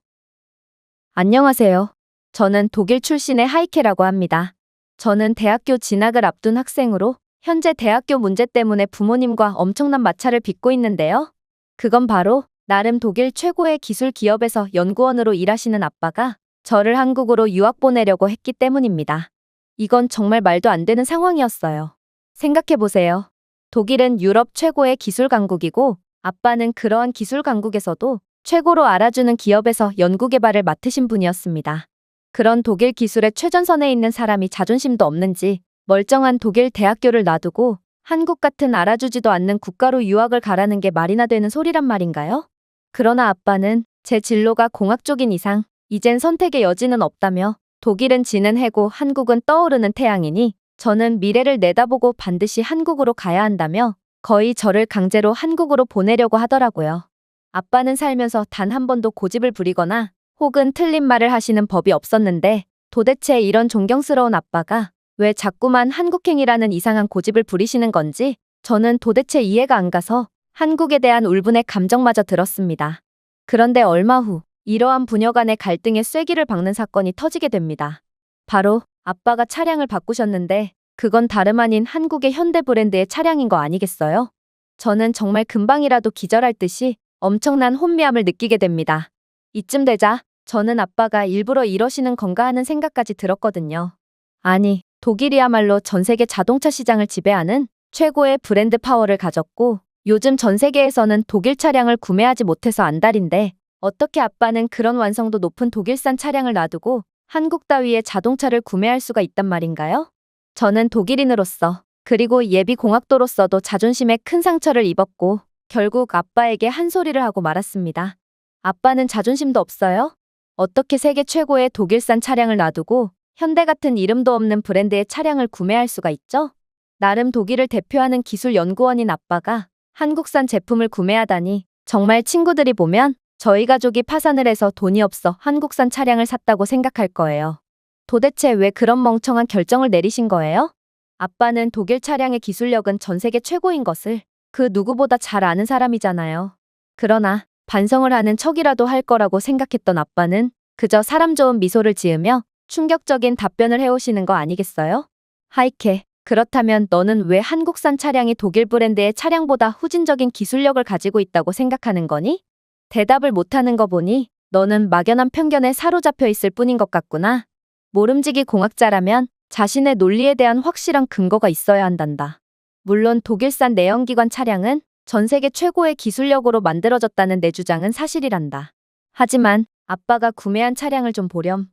안녕하세요. 저는 독일 출신의 하이케라고 합니다. 저는 대학교 진학을 앞둔 학생으로 현재 대학교 문제 때문에 부모님과 엄청난 마찰을 빚고 있는데요. 그건 바로 나름 독일 최고의 기술 기업에서 연구원으로 일하시는 아빠가 저를 한국으로 유학 보내려고 했기 때문입니다. 이건 정말 말도 안 되는 상황이었어요. 생각해보세요. 독일은 유럽 최고의 기술 강국이고 아빠는 그러한 기술 강국에서도 최고로 알아주는 기업에서 연구개발을 맡으신 분이었습니다. 그런 독일 기술의 최전선에 있는 사람이 자존심도 없는지 멀쩡한 독일 대학교를 놔두고 한국 같은 알아주지도 않는 국가로 유학을 가라는 게 말이나 되는 소리란 말인가요? 그러나 아빠는 제 진로가 공학 쪽인 이상 이젠 선택의 여지는 없다며 독일은 지는 해고 한국은 떠오르는 태양이니 저는 미래를 내다보고 반드시 한국으로 가야 한다며 거의 저를 강제로 한국으로 보내려고 하더라고요. 아빠는 살면서 단 한 번도 고집을 부리거나 혹은 틀린 말을 하시는 법이 없었는데 도대체 이런 존경스러운 아빠가 왜 자꾸만 한국행이라는 이상한 고집을 부리시는 건지 저는 도대체 이해가 안 가서 한국에 대한 울분의 감정마저 들었습니다. 그런데 얼마 후 이러한 부녀 간의 갈등에 쐐기를 박는 사건이 터지게 됩니다. 바로 아빠가 차량을 바꾸셨는데 그건 다름 아닌 한국의 현대 브랜드의 차량인 거 아니겠어요? 저는 정말 금방이라도 기절할 듯이 엄청난 혼미함을 느끼게 됩니다. 이쯤 되자 저는 아빠가 일부러 이러시는 건가 하는 생각까지 들었거든요. 아니, 독일이야말로 전 세계 자동차 시장을 지배하는 최고의 브랜드 파워를 가졌고 요즘 전 세계에서는 독일 차량을 구매하지 못해서 안달인데 어떻게 아빠는 그런 완성도 높은 독일산 차량을 놔두고 한국 따위의 자동차를 구매할 수가 있단 말인가요? 저는 독일인으로서 그리고 예비 공학도로서도 자존심에 큰 상처를 입었고 결국 아빠에게 한 소리를 하고 말았습니다. 아빠는 자존심도 없어요? 어떻게 세계 최고의 독일산 차량을 놔두고 현대 같은 이름도 없는 브랜드의 차량을 구매할 수가 있죠? 나름 독일을 대표하는 기술 연구원인 아빠가 한국산 제품을 구매하다니 정말 친구들이 보면 저희 가족이 파산을 해서 돈이 없어 한국산 차량을 샀다고 생각할 거예요. 도대체 왜 그런 멍청한 결정을 내리신 거예요? 아빠는 독일 차량의 기술력은 전 세계 최고인 것을 그 누구보다 잘 아는 사람이잖아요. 그러나 반성을 하는 척이라도 할 거라고 생각했던 아빠는 그저 사람 좋은 미소를 지으며 충격적인 답변을 해오시는 거 아니겠어요? 하이케, 그렇다면 너는 왜 한국산 차량이 독일 브랜드의 차량보다 후진적인 기술력을 가지고 있다고 생각하는 거니? 대답을 못하는 거 보니 너는 막연한 편견에 사로잡혀 있을 뿐인 것 같구나. 모름지기 공학자라면 자신의 논리에 대한 확실한 근거가 있어야 한단다. 물론 독일산 내연기관 차량은 전 세계 최고의 기술력으로 만들어졌다는 내 주장은 사실이란다. 하지만 아빠가 구매한 차량을 좀 보렴.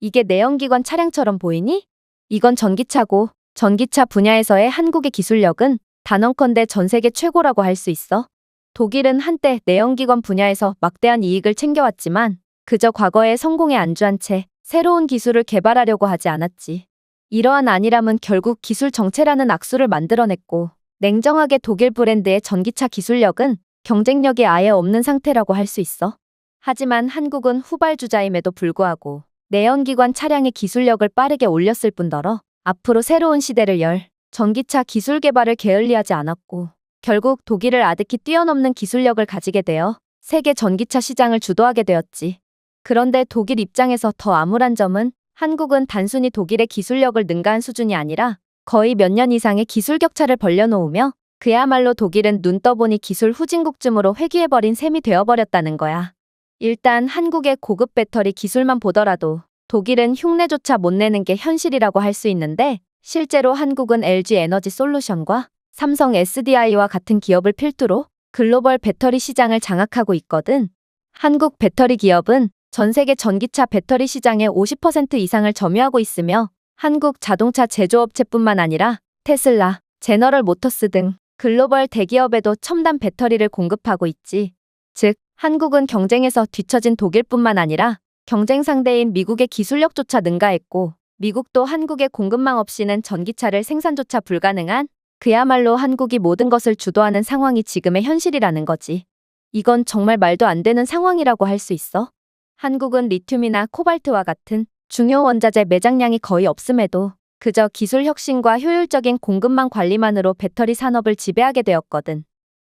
이게 내연기관 차량처럼 보이니? 이건 전기차고 전기차 분야에서의 한국의 기술력은 단언컨대 전 세계 최고라고 할 수 있어. 독일은 한때 내연기관 분야에서 막대한 이익을 챙겨왔지만 그저 과거의 성공에 안주한 채 새로운 기술을 개발하려고 하지 않았지. 이러한 안일함은 결국 기술 정체라는 악수를 만들어냈고 냉정하게 독일 브랜드의 전기차 기술력은 경쟁력이 아예 없는 상태라고 할 수 있어. 하지만 한국은 후발주자임에도 불구하고 내연기관 차량의 기술력을 빠르게 올렸을 뿐더러 앞으로 새로운 시대를 열 전기차 기술 개발을 게을리하지 않았고 결국 독일을 아득히 뛰어넘는 기술력을 가지게 되어 세계 전기차 시장을 주도하게 되었지. 그런데 독일 입장에서 더 암울한 점은 한국은 단순히 독일의 기술력을 능가한 수준이 아니라 거의 몇 년 이상의 기술 격차를 벌려놓으며 그야말로 독일은 눈 떠보니 기술 후진국쯤으로 회귀해버린 셈이 되어버렸다는 거야. 일단 한국의 고급 배터리 기술만 보더라도 독일은 흉내조차 못 내는 게 현실이라고 할 수 있는데 실제로 한국은 LG 에너지 솔루션과 삼성 SDI와 같은 기업을 필두로 글로벌 배터리 시장을 장악하고 있거든. 한국 배터리 기업은 전 세계 전기차 배터리 시장의 50% 이상을 점유하고 있으며 한국 자동차 제조업체뿐만 아니라 테슬라, 제너럴 모터스 등 글로벌 대기업에도 첨단 배터리를 공급하고 있지. 즉, 한국은 경쟁에서 뒤처진 독일뿐만 아니라 경쟁 상대인 미국의 기술력조차 능가했고, 미국도 한국의 공급망 없이는 전기차를 생산조차 불가능한, 그야말로 한국이 모든 것을 주도하는 상황이 지금의 현실이라는 거지. 이건 정말 말도 안 되는 상황이라고 할 수 있어. 한국은 리튬이나 코발트와 같은 중요 원자재 매장량이 거의 없음에도 그저 기술 혁신과 효율적인 공급망 관리만으로 배터리 산업을 지배하게 되었거든.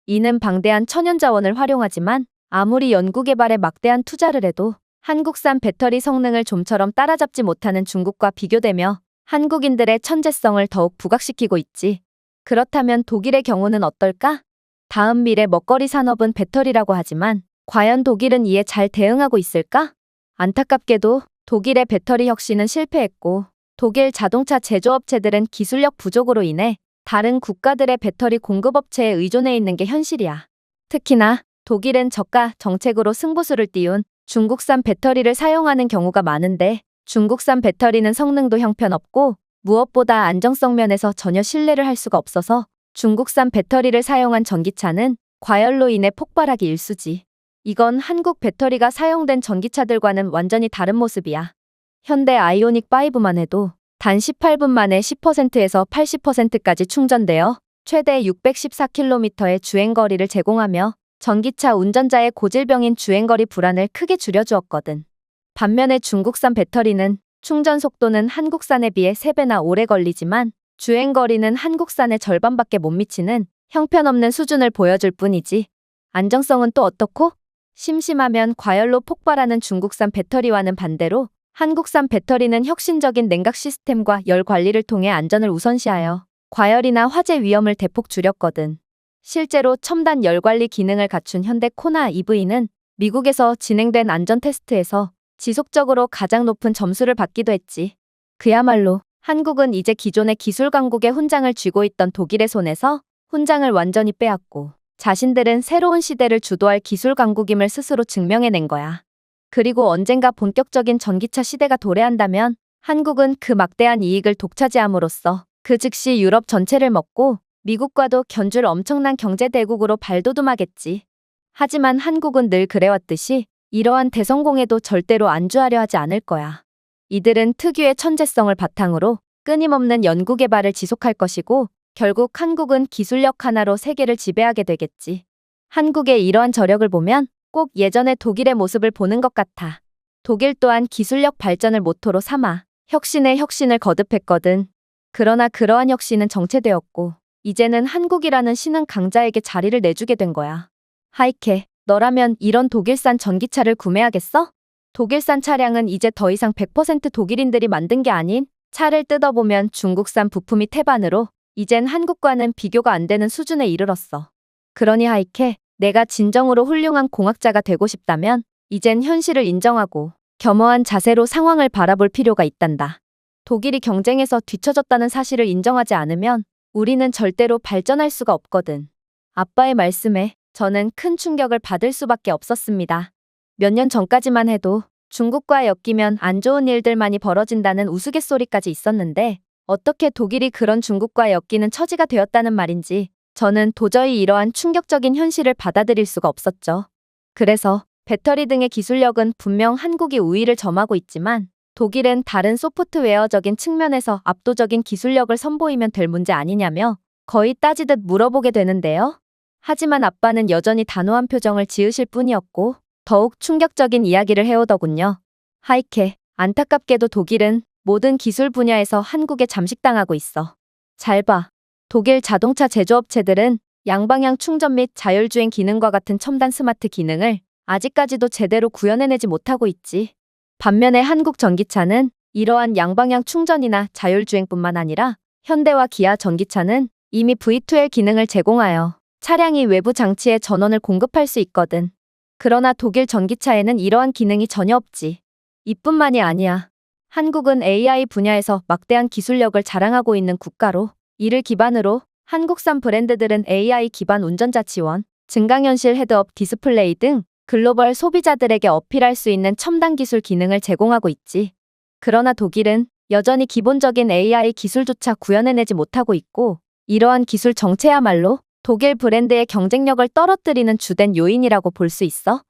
이는 방대한 천연자원을 활용하지만 아무리 연구개발에 막대한 투자를 해도 한국산 배터리 성능을 좀처럼 따라잡지 못하는 중국과 비교되며 한국인들의 천재성을 더욱 부각시키고 있지. 그렇다면 독일의 경우는 어떨까? 다음 미래 먹거리 산업은 배터리라고 하지만 과연 독일은 이에 잘 대응하고 있을까? 안타깝게도 독일의 배터리 혁신은 실패했고, 독일 자동차 제조업체들은 기술력 부족으로 인해 다른 국가들의 배터리 공급업체에 의존해 있는 게 현실이야. 특히나 독일은 저가 정책으로 승부수를 띄운 중국산 배터리를 사용하는 경우가 많은데, 중국산 배터리는 성능도 형편없고 무엇보다 안정성 면에서 전혀 신뢰를 할 수가 없어서 중국산 배터리를 사용한 전기차는 과열로 인해 폭발하기 일쑤지. 이건 한국 배터리가 사용된 전기차들과는 완전히 다른 모습이야. 현대 아이오닉 5만 해도 단 18분 만에 10%에서 80%까지 충전되어 최대 614km의 주행거리를 제공하며 전기차 운전자의 고질병인 주행거리 불안을 크게 줄여주었거든. 반면에 중국산 배터리는 충전 속도는 한국산에 비해 3배나 오래 걸리지만 주행거리는 한국산의 절반밖에 못 미치는 형편없는 수준을 보여줄 뿐이지. 안정성은 또 어떻고? 심심하면 과열로 폭발하는 중국산 배터리와는 반대로 한국산 배터리는 혁신적인 냉각 시스템과 열 관리를 통해 안전을 우선시하여 과열이나 화재 위험을 대폭 줄였거든. 실제로 첨단 열 관리 기능을 갖춘 현대 코나 EV는 미국에서 진행된 안전 테스트에서 지속적으로 가장 높은 점수를 받기도 했지. 그야말로 한국은 이제 기존의 기술 강국의 훈장을 쥐고 있던 독일의 손에서 훈장을 완전히 빼앗고 자신들은 새로운 시대를 주도할 기술 강국임을 스스로 증명해낸 거야. 그리고 언젠가 본격적인 전기차 시대가 도래한다면 한국은 그 막대한 이익을 독차지함으로써 그 즉시 유럽 전체를 먹고 미국과도 견줄 엄청난 경제 대국으로 발돋움하겠지. 하지만 한국은 늘 그래왔듯이 이러한 대성공에도 절대로 안주하려 하지 않을 거야. 이들은 특유의 천재성을 바탕으로 끊임없는 연구개발을 지속할 것이고 결국 한국은 기술력 하나로 세계를 지배하게 되겠지. 한국의 이러한 저력을 보면 꼭 예전의 독일의 모습을 보는 것 같아. 독일 또한 기술력 발전을 모토로 삼아 혁신에 혁신을 거듭했거든. 그러나 그러한 혁신은 정체되었고 이제는 한국이라는 신흥 강자에게 자리를 내주게 된 거야. 하이케, 너라면 이런 독일산 전기차를 구매하겠어? 독일산 차량은 이제 더 이상 100% 독일인들이 만든 게 아닌 차를 뜯어보면 중국산 부품이 태반으로 이젠 한국과는 비교가 안 되는 수준에 이르렀어. 그러니 하이케, 내가 진정으로 훌륭한 공학자가 되고 싶다면 이젠 현실을 인정하고 겸허한 자세로 상황을 바라볼 필요가 있단다. 독일이 경쟁에서 뒤처졌다는 사실을 인정하지 않으면 우리는 절대로 발전할 수가 없거든. 아빠의 말씀에 저는 큰 충격을 받을 수밖에 없었습니다. 몇 년 전까지만 해도 중국과 엮이면 안 좋은 일들만이 벌어진다는 우스갯소리까지 있었는데 어떻게 독일이 그런 중국과 엮이는 처지가 되었다는 말인지 저는 도저히 이러한 충격적인 현실을 받아들일 수가 없었죠. 그래서 배터리 등의 기술력은 분명 한국이 우위를 점하고 있지만 독일은 다른 소프트웨어적인 측면에서 압도적인 기술력을 선보이면 될 문제 아니냐며 거의 따지듯 물어보게 되는데요. 하지만 아빠는 여전히 단호한 표정을 지으실 뿐이었고 더욱 충격적인 이야기를 해오더군요. 하이케, 안타깝게도 독일은 모든 기술 분야에서 한국에 잠식당하고 있어. 잘 봐. 독일 자동차 제조업체들은 양방향 충전 및 자율주행 기능과 같은 첨단 스마트 기능을 아직까지도 제대로 구현해내지 못하고 있지. 반면에 한국 전기차는 이러한 양방향 충전이나 자율주행뿐만 아니라 현대와 기아 전기차는 이미 V2L 기능을 제공하여 차량이 외부 장치에 전원을 공급할 수 있거든. 그러나 독일 전기차에는 이러한 기능이 전혀 없지. 이뿐만이 아니야. 한국은 AI 분야에서 막대한 기술력을 자랑하고 있는 국가로 이를 기반으로 한국산 브랜드들은 AI 기반 운전자 지원, 증강현실 헤드업 디스플레이 등 글로벌 소비자들에게 어필할 수 있는 첨단 기술 기능을 제공하고 있지. 그러나 독일은 여전히 기본적인 AI 기술조차 구현해내지 못하고 있고 이러한 기술 정체야말로 독일 브랜드의 경쟁력을 떨어뜨리는 주된 요인이라고 볼 수 있어.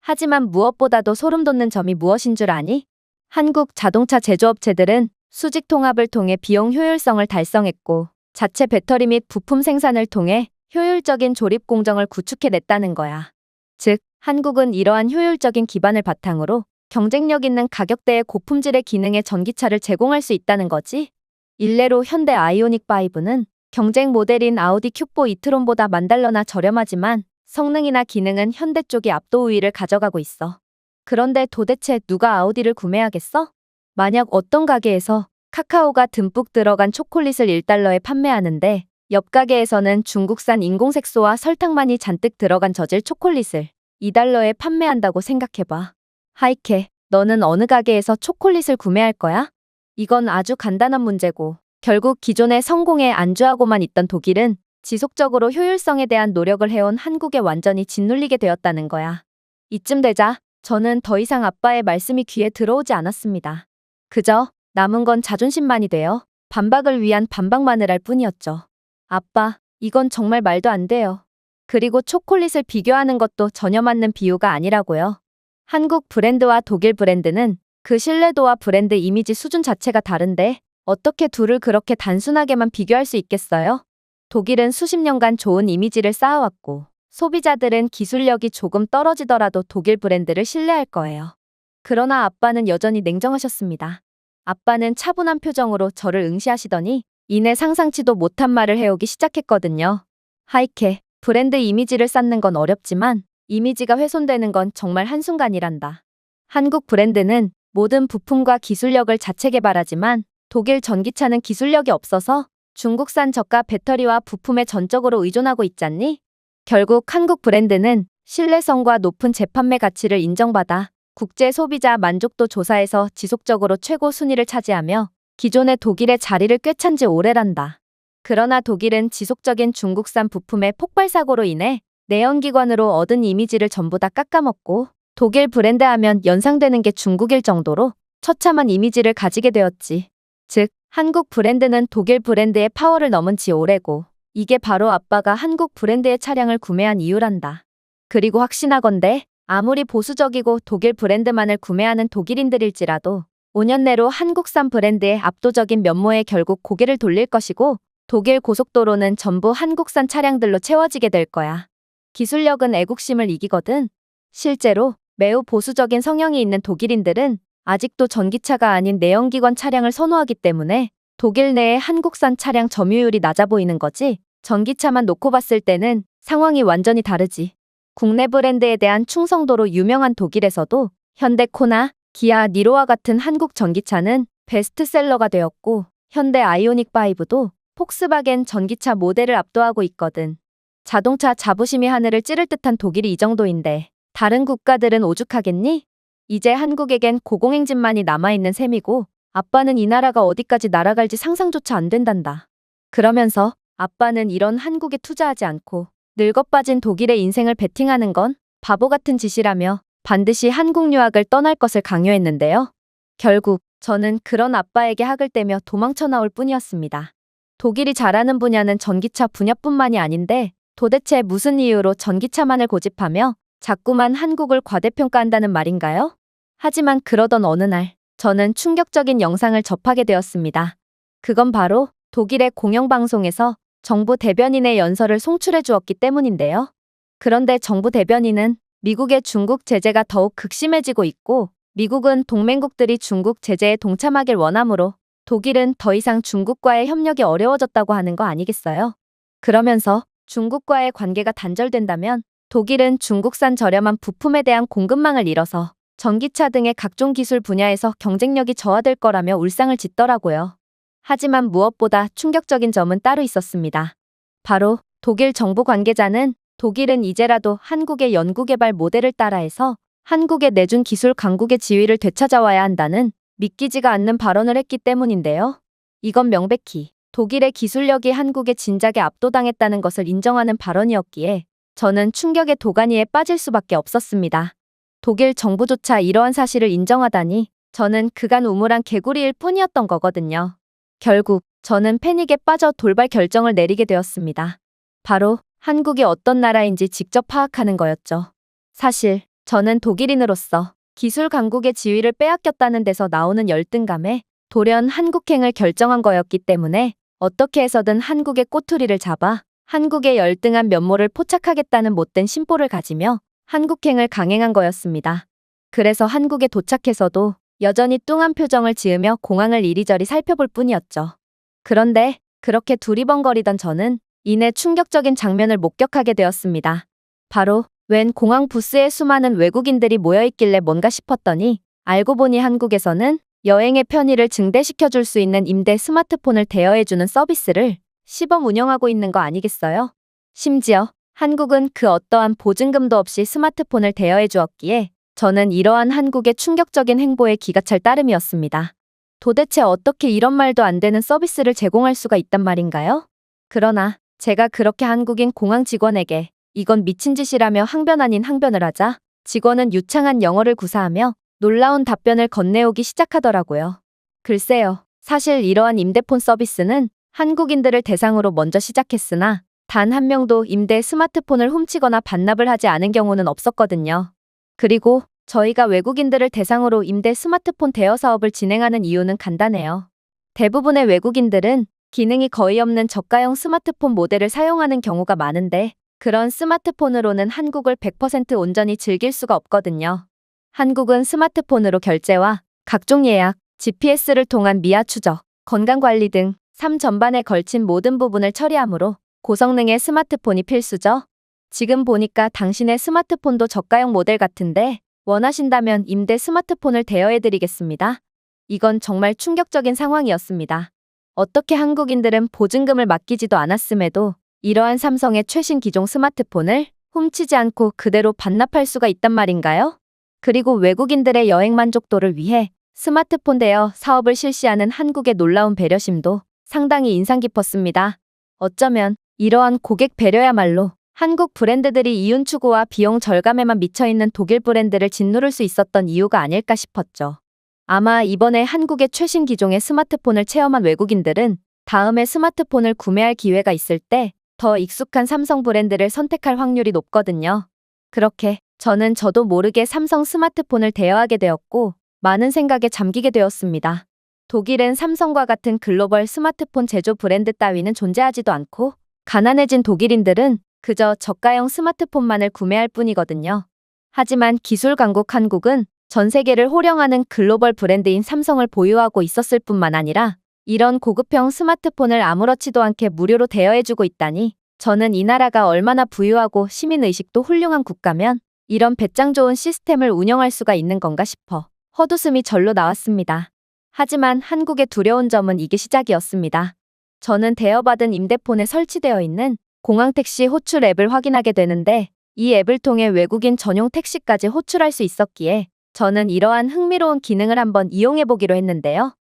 하지만 무엇보다도 소름 돋는 점이 무엇인 줄 아니? 한국 자동차 제조업체들은 수직 통합을 통해 비용 효율성을 달성했고 자체 배터리 및 부품 생산을 통해 효율적인 조립 공정을 구축해냈다는 거야. 즉, 한국은 이러한 효율적인 기반을 바탕으로 경쟁력 있는 가격대의 고품질의 기능의 전기차를 제공할 수 있다는 거지. 일례로 현대 아이오닉 5는 경쟁 모델인 아우디 Q4 이트론보다 $10,000나 저렴하지만 성능이나 기능은 현대 쪽이 압도 우위를 가져가고 있어. 그런데 도대체 누가 아우디를 구매하겠어? 만약 어떤 가게에서 카카오가 듬뿍 들어간 초콜릿을 $1에 판매하는데 옆 가게에서는 중국산 인공색소와 설탕만이 잔뜩 들어간 저질 초콜릿을 $2에 판매한다고 생각해봐. 하이케, 너는 어느 가게에서 초콜릿을 구매할 거야? 이건 아주 간단한 문제고 결국 기존의 성공에 안주하고만 있던 독일은 지속적으로 효율성에 대한 노력을 해온 한국에 완전히 짓눌리게 되었다는 거야. 이쯤 되자 저는 더 이상 아빠의 말씀이 귀에 들어오지 않았습니다. 그저 남은 건 자존심만이 되어 반박을 위한 반박만을 할 뿐이었죠. 아빠, 이건 정말 말도 안 돼요. 그리고 초콜릿을 비교하는 것도 전혀 맞는 비유가 아니라고요. 한국 브랜드와 독일 브랜드는 그 신뢰도와 브랜드 이미지 수준 자체가 다른데 어떻게 둘을 그렇게 단순하게만 비교할 수 있겠어요? 독일은 수십 년간 좋은 이미지를 쌓아왔고 소비자들은 기술력이 조금 떨어지더라도 독일 브랜드를 신뢰할 거예요. 그러나 아빠는 여전히 냉정하셨습니다. 아빠는 차분한 표정으로 저를 응시하시더니 이내 상상치도 못한 말을 해오기 시작했거든요. 하이케, 브랜드 이미지를 쌓는 건 어렵지만 이미지가 훼손되는 건 정말 한순간이란다. 한국 브랜드는 모든 부품과 기술력을 자체 개발하지만 독일 전기차는 기술력이 없어서 중국산 저가 배터리와 부품에 전적으로 의존하고 있잖니? 결국 한국 브랜드는 신뢰성과 높은 재판매 가치를 인정받아 국제 소비자 만족도 조사에서 지속적으로 최고 순위를 차지하며 기존의 독일의 자리를 꿰찬 지 오래란다. 그러나 독일은 지속적인 중국산 부품의 폭발 사고로 인해 내연기관으로 얻은 이미지를 전부 다 깎아먹고 독일 브랜드 하면 연상되는 게 중국일 정도로 처참한 이미지를 가지게 되었지. 즉, 한국 브랜드는 독일 브랜드의 파워를 넘은 지 오래고 이게 바로 아빠가 한국 브랜드의 차량을 구매한 이유란다. 그리고 확신하건대 아무리 보수적이고 독일 브랜드만을 구매하는 독일인들일지라도 5년 내로 한국산 브랜드의 압도적인 면모에 결국 고개를 돌릴 것이고 독일 고속도로는 전부 한국산 차량들로 채워지게 될 거야. 기술력은 애국심을 이기거든. 실제로 매우 보수적인 성향이 있는 독일인들은 아직도 전기차가 아닌 내연기관 차량을 선호하기 때문에 독일 내의 한국산 차량 점유율이 낮아 보이는 거지. 전기차만 놓고 봤을 때는 상황이 완전히 다르지. 국내 브랜드에 대한 충성도로 유명한 독일에서도 현대코나 기아 니로와 같은 한국 전기차는 베스트셀러가 되었고 현대 아이오닉 5도 폭스바겐 전기차 모델을 압도하고 있거든. 자동차 자부심이 하늘을 찌를 듯한 독일이 이 정도인데 다른 국가들은 오죽하겠니? 이제 한국에겐 고공행진만이 남아있는 셈이고 아빠는 이 나라가 어디까지 날아갈지 상상조차 안 된단다. 그러면서 아빠는 이런 한국에 투자하지 않고 늙어빠진 독일의 인생을 베팅하는 건 바보 같은 짓이라며 반드시 한국 유학을 떠날 것을 강요했는데요. 결국 저는 그런 아빠에게 학을 떼며 도망쳐 나올 뿐이었습니다. 독일이 잘하는 분야는 전기차 분야뿐만이 아닌데 도대체 무슨 이유로 전기차만을 고집하며 자꾸만 한국을 과대평가한다는 말인가요? 하지만 그러던 어느 날 저는 충격적인 영상을 접하게 되었습니다. 그건 바로 독일의 공영방송에서 정부 대변인의 연설을 송출해 주었기 때문인데요. 그런데 정부 대변인은 미국의 중국 제재가 더욱 극심해지고 있고 미국은 동맹국들이 중국 제재에 동참하길 원하므로 독일은 더 이상 중국과의 협력이 어려워졌다고 하는 거 아니겠어요? 그러면서 중국과의 관계가 단절된다면 독일은 중국산 저렴한 부품에 대한 공급망을 잃어서 전기차 등의 각종 기술 분야에서 경쟁력이 저하될 거라며 울상을 짓더라고요. 하지만 무엇보다 충격적인 점은 따로 있었습니다. 바로 독일 정부 관계자는 독일은 이제라도 한국의 연구개발 모델을 따라해서 한국에 내준 기술 강국의 지위를 되찾아와야 한다는 믿기지가 않는 발언을 했기 때문인데요. 이건 명백히 독일의 기술력이 한국의 진작에 압도당했다는 것을 인정하는 발언이었기에 저는 충격의 도가니에 빠질 수밖에 없었습니다. 독일 정부조차 이러한 사실을 인정하다니 저는 그간 우물한 개구리일 뿐이었던 거거든요. 결국 저는 패닉에 빠져 돌발 결정을 내리게 되었습니다. 바로 한국이 어떤 나라인지 직접 파악하는 거였죠. 사실 저는 독일인으로서 기술 강국의 지위를 빼앗겼다는 데서 나오는 열등감에 돌연 한국행을 결정한 거였기 때문에 어떻게 해서든 한국의 꼬투리를 잡아 한국의 열등한 면모를 포착하겠다는 못된 심보를 가지며 한국행을 강행한 거였습니다. 그래서 한국에 도착해서도 여전히 뚱한 표정을 지으며 공항을 이리저리 살펴볼 뿐이었죠. 그런데 그렇게 두리번거리던 저는 이내 충격적인 장면을 목격하게 되었습니다. 바로 웬 공항 부스에 수많은 외국인들이 모여있길래 뭔가 싶었더니 알고 보니 한국에서는 여행의 편의를 증대시켜줄 수 있는 임대 스마트폰을 대여해주는 서비스를 시범 운영하고 있는 거 아니겠어요? 심지어 한국은 그 어떠한 보증금도 없이 스마트폰을 대여해 주었기에 저는 이러한 한국의 충격적인 행보에 기가 찰 따름이었습니다. 도대체 어떻게 이런 말도 안 되는 서비스를 제공할 수가 있단 말인가요? 그러나 제가 그렇게 한국인 공항 직원에게 이건 미친 짓이라며 항변 아닌 항변을 하자 직원은 유창한 영어를 구사하며 놀라운 답변을 건네오기 시작하더라고요. 글쎄요, 사실 이러한 임대폰 서비스는 한국인들을 대상으로 먼저 시작했으나 단 한 명도 임대 스마트폰을 훔치거나 반납을 하지 않은 경우는 없었거든요. 그리고 저희가 외국인들을 대상으로 임대 스마트폰 대여 사업을 진행하는 이유는 간단해요. 대부분의 외국인들은 기능이 거의 없는 저가형 스마트폰 모델을 사용하는 경우가 많은데 그런 스마트폰으로는 한국을 100% 온전히 즐길 수가 없거든요. 한국은 스마트폰으로 결제와 각종 예약, GPS를 통한 미화 추적, 건강관리 등 삶 전반에 걸친 모든 부분을 처리하므로 고성능의 스마트폰이 필수죠. 지금 보니까 당신의 스마트폰도 저가형 모델 같은데 원하신다면 임대 스마트폰을 대여해드리겠습니다. 이건 정말 충격적인 상황이었습니다. 어떻게 한국인들은 보증금을 맡기지도 않았음에도 이러한 삼성의 최신 기종 스마트폰을 훔치지 않고 그대로 반납할 수가 있단 말인가요? 그리고 외국인들의 여행 만족도를 위해 스마트폰 대여 사업을 실시하는 한국의 놀라운 배려심도 상당히 인상 깊었습니다. 어쩌면 이러한 고객 배려야말로 한국 브랜드들이 이윤 추구와 비용 절감에만 미쳐있는 독일 브랜드를 짓누를 수 있었던 이유가 아닐까 싶었죠. 아마 이번에 한국의 최신 기종의 스마트폰을 체험한 외국인들은 다음에 스마트폰을 구매할 기회가 있을 때 더 익숙한 삼성 브랜드를 선택할 확률이 높거든요. 그렇게 저도 모르게 삼성 스마트폰을 대여하게 되었고 많은 생각에 잠기게 되었습니다. 독일은 삼성과 같은 글로벌 스마트폰 제조 브랜드 따위는 존재하지도 않고 가난해진 독일인들은 그저 저가형 스마트폰만을 구매할 뿐이거든요. 하지만 기술 강국 한국은 전 세계를 호령하는 글로벌 브랜드인 삼성을 보유하고 있었을 뿐만 아니라 이런 고급형 스마트폰을 아무렇지도 않게 무료로 대여해주고 있다니 저는 이 나라가 얼마나 부유하고 시민의식도 훌륭한 국가면 이런 배짱 좋은 시스템을 운영할 수가 있는 건가 싶어 헛웃음이 절로 나왔습니다. 하지만 한국의 두려운 점은 이게 시작이었습니다. 저는 대여받은 임대폰에 설치되어 있는 공항택시 호출 앱을 확인하게 되는데 이 앱을 통해 외국인 전용 택시까지 호출할 수 있었기에 저는 이러한 흥미로운 기능을 한번 이용해보기로 했는데요.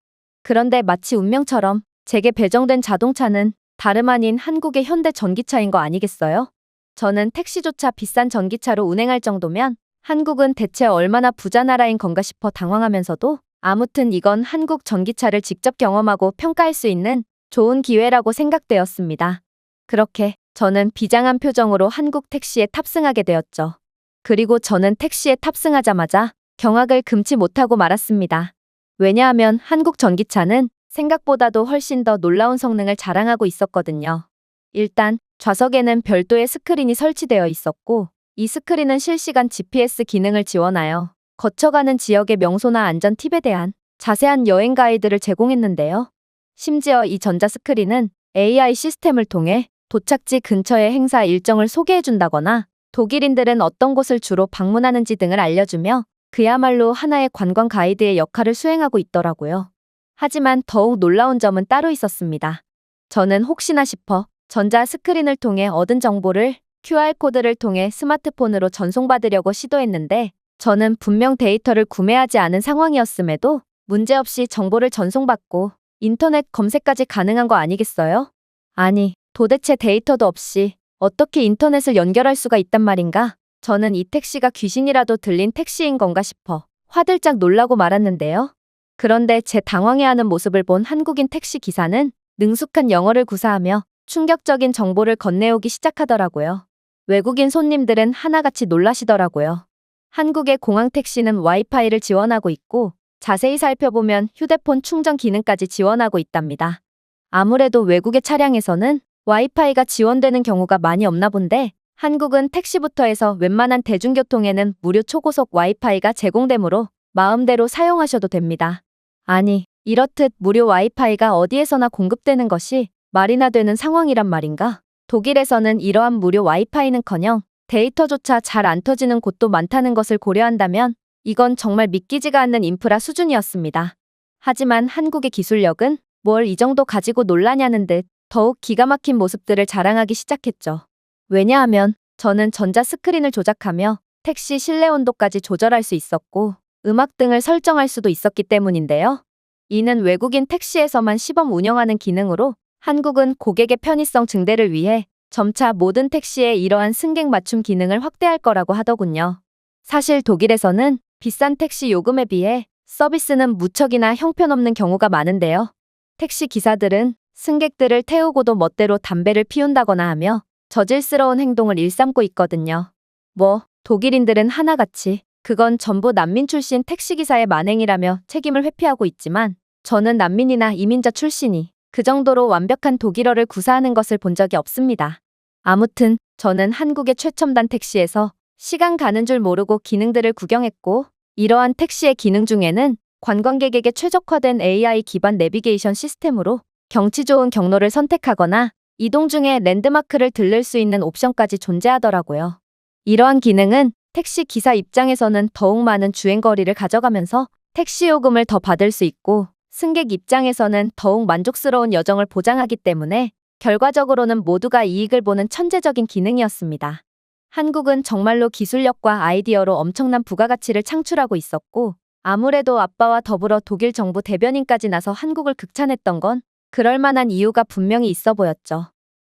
그런데 마치 운명처럼 제게 배정된 자동차는 다름 아닌 한국의 현대 전기차인 거 아니겠어요? 저는 택시조차 비싼 전기차로 운행할 정도면 한국은 대체 얼마나 부자 나라인 건가 싶어 당황하면서도 아무튼 이건 한국 전기차를 직접 경험하고 평가할 수 있는 좋은 기회라고 생각되었습니다. 그렇게 저는 비장한 표정으로 한국 택시에 탑승하게 되었죠. 그리고 저는 택시에 탑승하자마자 경악을 금치 못하고 말았습니다. 왜냐하면 한국 전기차는 생각보다도 훨씬 더 놀라운 성능을 자랑하고 있었거든요. 일단 좌석에는 별도의 스크린이 설치되어 있었고 이 스크린은 실시간 GPS 기능을 지원하여 거쳐가는 지역의 명소나 안전 팁에 대한 자세한 여행 가이드를 제공했는데요. 심지어 이 전자 스크린은 AI 시스템을 통해 도착지 근처의 행사 일정을 소개해준다거나 독일인들은 어떤 곳을 주로 방문하는지 등을 알려주며 그야말로 하나의 관광 가이드의 역할을 수행하고 있더라고요. 하지만 더욱 놀라운 점은 따로 있었습니다. 저는 혹시나 싶어 전자 스크린을 통해 얻은 정보를 QR코드를 통해 스마트폰으로 전송받으려고 시도했는데 저는 분명 데이터를 구매하지 않은 상황이었음에도 문제없이 정보를 전송받고 인터넷 검색까지 가능한 거 아니겠어요? 아니, 도대체 데이터도 없이 어떻게 인터넷을 연결할 수가 있단 말인가? 저는 이 택시가 귀신이라도 들린 택시인 건가 싶어 화들짝 놀라고 말았는데요. 그런데 제 당황해하는 모습을 본 한국인 택시 기사는 능숙한 영어를 구사하며 충격적인 정보를 건네오기 시작하더라고요. 외국인 손님들은 하나같이 놀라시더라고요. 한국의 공항 택시는 와이파이를 지원하고 있고 자세히 살펴보면 휴대폰 충전 기능까지 지원하고 있답니다. 아무래도 외국의 차량에서는 와이파이가 지원되는 경우가 많이 없나 본데 한국은 택시부터 해서 웬만한 대중교통에는 무료 초고속 와이파이가 제공되므로 마음대로 사용하셔도 됩니다. 아니, 이렇듯 무료 와이파이가 어디에서나 공급되는 것이 말이나 되는 상황이란 말인가? 독일에서는 이러한 무료 와이파이는커녕 데이터조차 잘 안 터지는 곳도 많다는 것을 고려한다면 이건 정말 믿기지가 않는 인프라 수준이었습니다. 하지만 한국의 기술력은 뭘 이 정도 가지고 놀라냐는 듯 더욱 기가 막힌 모습들을 자랑하기 시작했죠. 왜냐하면 저는 전자 스크린을 조작하며 택시 실내 온도까지 조절할 수 있었고 음악 등을 설정할 수도 있었기 때문인데요. 이는 외국인 택시에서만 시범 운영하는 기능으로 한국은 고객의 편의성 증대를 위해 점차 모든 택시에 이러한 승객 맞춤 기능을 확대할 거라고 하더군요. 사실 독일에서는 비싼 택시 요금에 비해 서비스는 무척이나 형편없는 경우가 많은데요. 택시 기사들은 승객들을 태우고도 멋대로 담배를 피운다거나 하며 저질스러운 행동을 일삼고 있거든요. 독일인들은 하나같이 그건 전부 난민 출신 택시기사의 만행이라며 책임을 회피하고 있지만 저는 난민이나 이민자 출신이 그 정도로 완벽한 독일어를 구사하는 것을 본 적이 없습니다. 아무튼 저는 한국의 최첨단 택시에서 시간 가는 줄 모르고 기능들을 구경했고 이러한 택시의 기능 중에는 관광객에게 최적화된 AI 기반 내비게이션 시스템으로 경치 좋은 경로를 선택하거나 이동 중에 랜드마크를 들를 수 있는 옵션까지 존재하더라고요. 이러한 기능은 택시 기사 입장에서는 더욱 많은 주행거리를 가져가면서 택시 요금을 더 받을 수 있고 승객 입장에서는 더욱 만족스러운 여정을 보장하기 때문에 결과적으로는 모두가 이익을 보는 천재적인 기능이었습니다. 한국은 정말로 기술력과 아이디어로 엄청난 부가가치를 창출하고 있었고 아무래도 아빠와 더불어 독일 정부 대변인까지 나서 한국을 극찬했던 건 그럴 만한 이유가 분명히 있어 보였죠.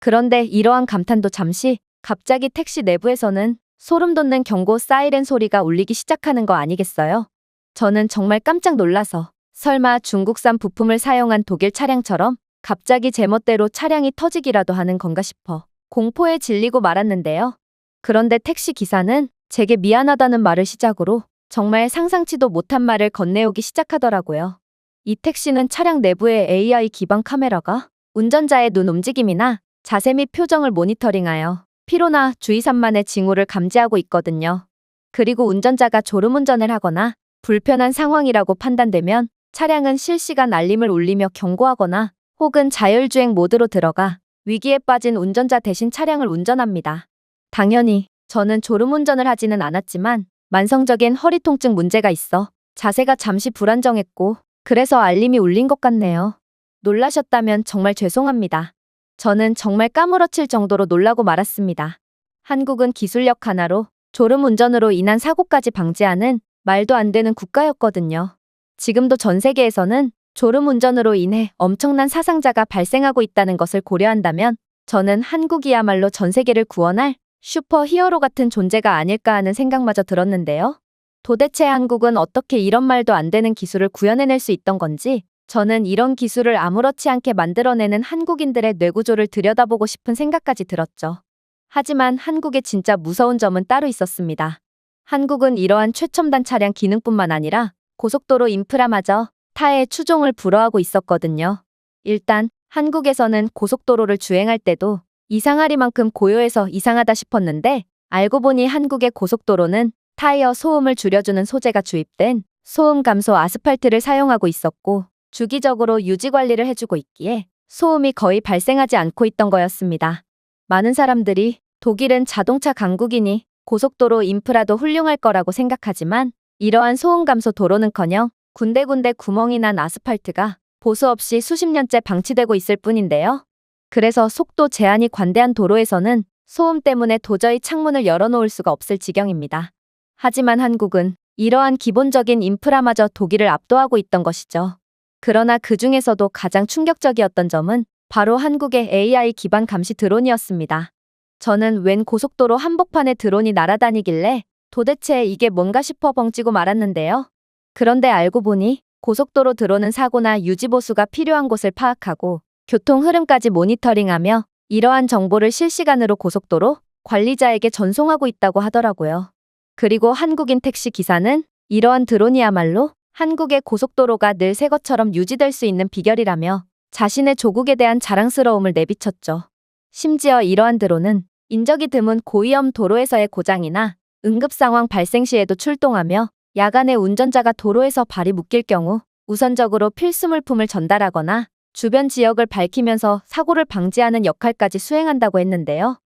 그런데 이러한 감탄도 잠시 갑자기 택시 내부에서는 소름 돋는 경고 사이렌 소리가 울리기 시작하는 거 아니겠어요? 저는 정말 깜짝 놀라서 설마 중국산 부품을 사용한 독일 차량처럼 갑자기 제멋대로 차량이 터지기라도 하는 건가 싶어 공포에 질리고 말았는데요. 그런데 택시 기사는 제게 미안하다는 말을 시작으로 정말 상상치도 못한 말을 건네오기 시작하더라고요. 이 택시는 차량 내부에 AI 기반 카메라가 운전자의 눈 움직임이나 자세 및 표정을 모니터링하여 피로나 주의산만의 징후를 감지하고 있거든요. 그리고 운전자가 졸음운전을 하거나 불편한 상황이라고 판단되면 차량은 실시간 알림을 울리며 경고하거나 혹은 자율주행 모드로 들어가 위기에 빠진 운전자 대신 차량을 운전합니다. 당연히 저는 졸음운전을 하지는 않았지만 만성적인 허리 통증 문제가 있어 자세가 잠시 불안정했고 그래서 알림이 울린 것 같네요. 놀라셨다면 정말 죄송합니다. 저는 정말 까무러칠 정도로 놀라고 말았습니다. 한국은 기술력 하나로 졸음운전으로 인한 사고까지 방지하는 말도 안 되는 국가였거든요. 지금도 전 세계에서는 졸음운전으로 인해 엄청난 사상자가 발생하고 있다는 것을 고려한다면 저는 한국이야말로 전 세계를 구원할 슈퍼 히어로 같은 존재가 아닐까 하는 생각마저 들었는데요. 도대체 한국은 어떻게 이런 말도 안 되는 기술을 구현해낼 수 있던 건지 저는 이런 기술을 아무렇지 않게 만들어내는 한국인들의 뇌구조를 들여다보고 싶은 생각까지 들었죠. 하지만 한국의 진짜 무서운 점은 따로 있었습니다. 한국은 이러한 최첨단 차량 기능뿐만 아니라 고속도로 인프라마저 타의 추종을 불허하고 있었거든요. 일단 한국에서는 고속도로를 주행할 때도 이상하리만큼 고요해서 이상하다 싶었는데 알고 보니 한국의 고속도로는 타이어 소음을 줄여주는 소재가 주입된 소음 감소 아스팔트를 사용하고 있었고 주기적으로 유지 관리를 해주고 있기에 소음이 거의 발생하지 않고 있던 거였습니다. 많은 사람들이 독일은 자동차 강국이니 고속도로 인프라도 훌륭할 거라고 생각하지만 이러한 소음 감소 도로는커녕 군데군데 구멍이 난 아스팔트가 보수 없이 수십 년째 방치되고 있을 뿐인데요. 그래서 속도 제한이 관대한 도로에서는 소음 때문에 도저히 창문을 열어놓을 수가 없을 지경입니다. 하지만 한국은 이러한 기본적인 인프라마저 독일을 압도하고 있던 것이죠. 그러나 그 중에서도 가장 충격적이었던 점은 바로 한국의 AI 기반 감시 드론이었습니다. 저는 웬 고속도로 한복판에 드론이 날아다니길래 도대체 이게 뭔가 싶어 벙찌고 말았는데요. 그런데 알고 보니 고속도로 드론은 사고나 유지보수가 필요한 곳을 파악하고 교통 흐름까지 모니터링하며 이러한 정보를 실시간으로 고속도로 관리자에게 전송하고 있다고 하더라고요. 그리고 한국인 택시 기사는 이러한 드론이야말로 한국의 고속도로가 늘 새 것처럼 유지될 수 있는 비결이라며 자신의 조국에 대한 자랑스러움을 내비쳤죠. 심지어 이러한 드론은 인적이 드문 고위험 도로에서의 고장이나 응급 상황 발생 시에도 출동하며 야간에 운전자가 도로에서 발이 묶일 경우 우선적으로 필수 물품을 전달하거나 주변 지역을 밝히면서 사고를 방지하는 역할까지 수행한다고 했는데요.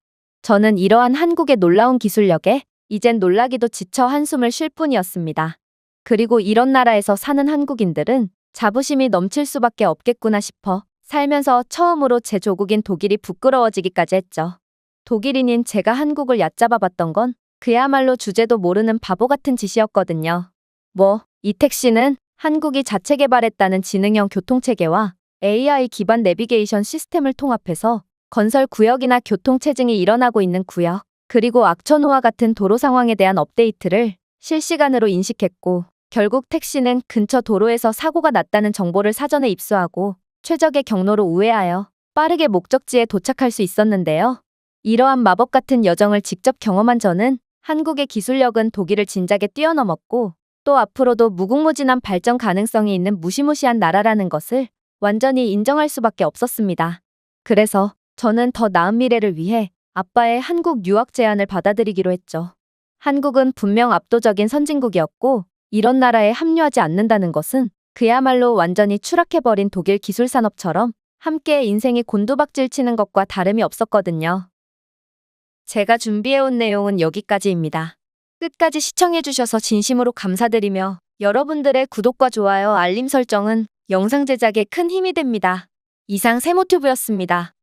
저는 이러한 한국의 놀라운 기술력에 이젠 놀라기도 지쳐 한숨을 쉴 뿐이었습니다. 그리고 이런 나라에서 사는 한국인들은 자부심이 넘칠 수밖에 없겠구나 싶어 살면서 처음으로 제 조국인 독일이 부끄러워지기까지 했죠. 독일인인 제가 한국을 얕잡아봤던 건 그야말로 주제도 모르는 바보 같은 짓이었거든요. 이 택시는 한국이 자체 개발했다는 지능형 교통체계와 AI 기반 내비게이션 시스템을 통합해서 건설 구역이나 교통체증이 일어나고 있는 구역, 그리고 악천후와 같은 도로 상황에 대한 업데이트를 실시간으로 인식했고, 결국 택시는 근처 도로에서 사고가 났다는 정보를 사전에 입수하고 최적의 경로로 우회하여 빠르게 목적지에 도착할 수 있었는데요. 이러한 마법 같은 여정을 직접 경험한 저는 한국의 기술력은 독일을 진작에 뛰어넘었고 또 앞으로도 무궁무진한 발전 가능성이 있는 무시무시한 나라라는 것을 완전히 인정할 수밖에 없었습니다. 그래서 저는 더 나은 미래를 위해 아빠의 한국 유학 제안을 받아들이기로 했죠. 한국은 분명 압도적인 선진국이었고 이런 나라에 합류하지 않는다는 것은 그야말로 완전히 추락해버린 독일 기술산업처럼 함께 인생이 곤두박질 치는 것과 다름이 없었거든요. 제가 준비해온 내용은 여기까지입니다. 끝까지 시청해주셔서 진심으로 감사드리며 여러분들의 구독과 좋아요, 알림 설정은 영상 제작에 큰 힘이 됩니다. 이상 세모튜브였습니다.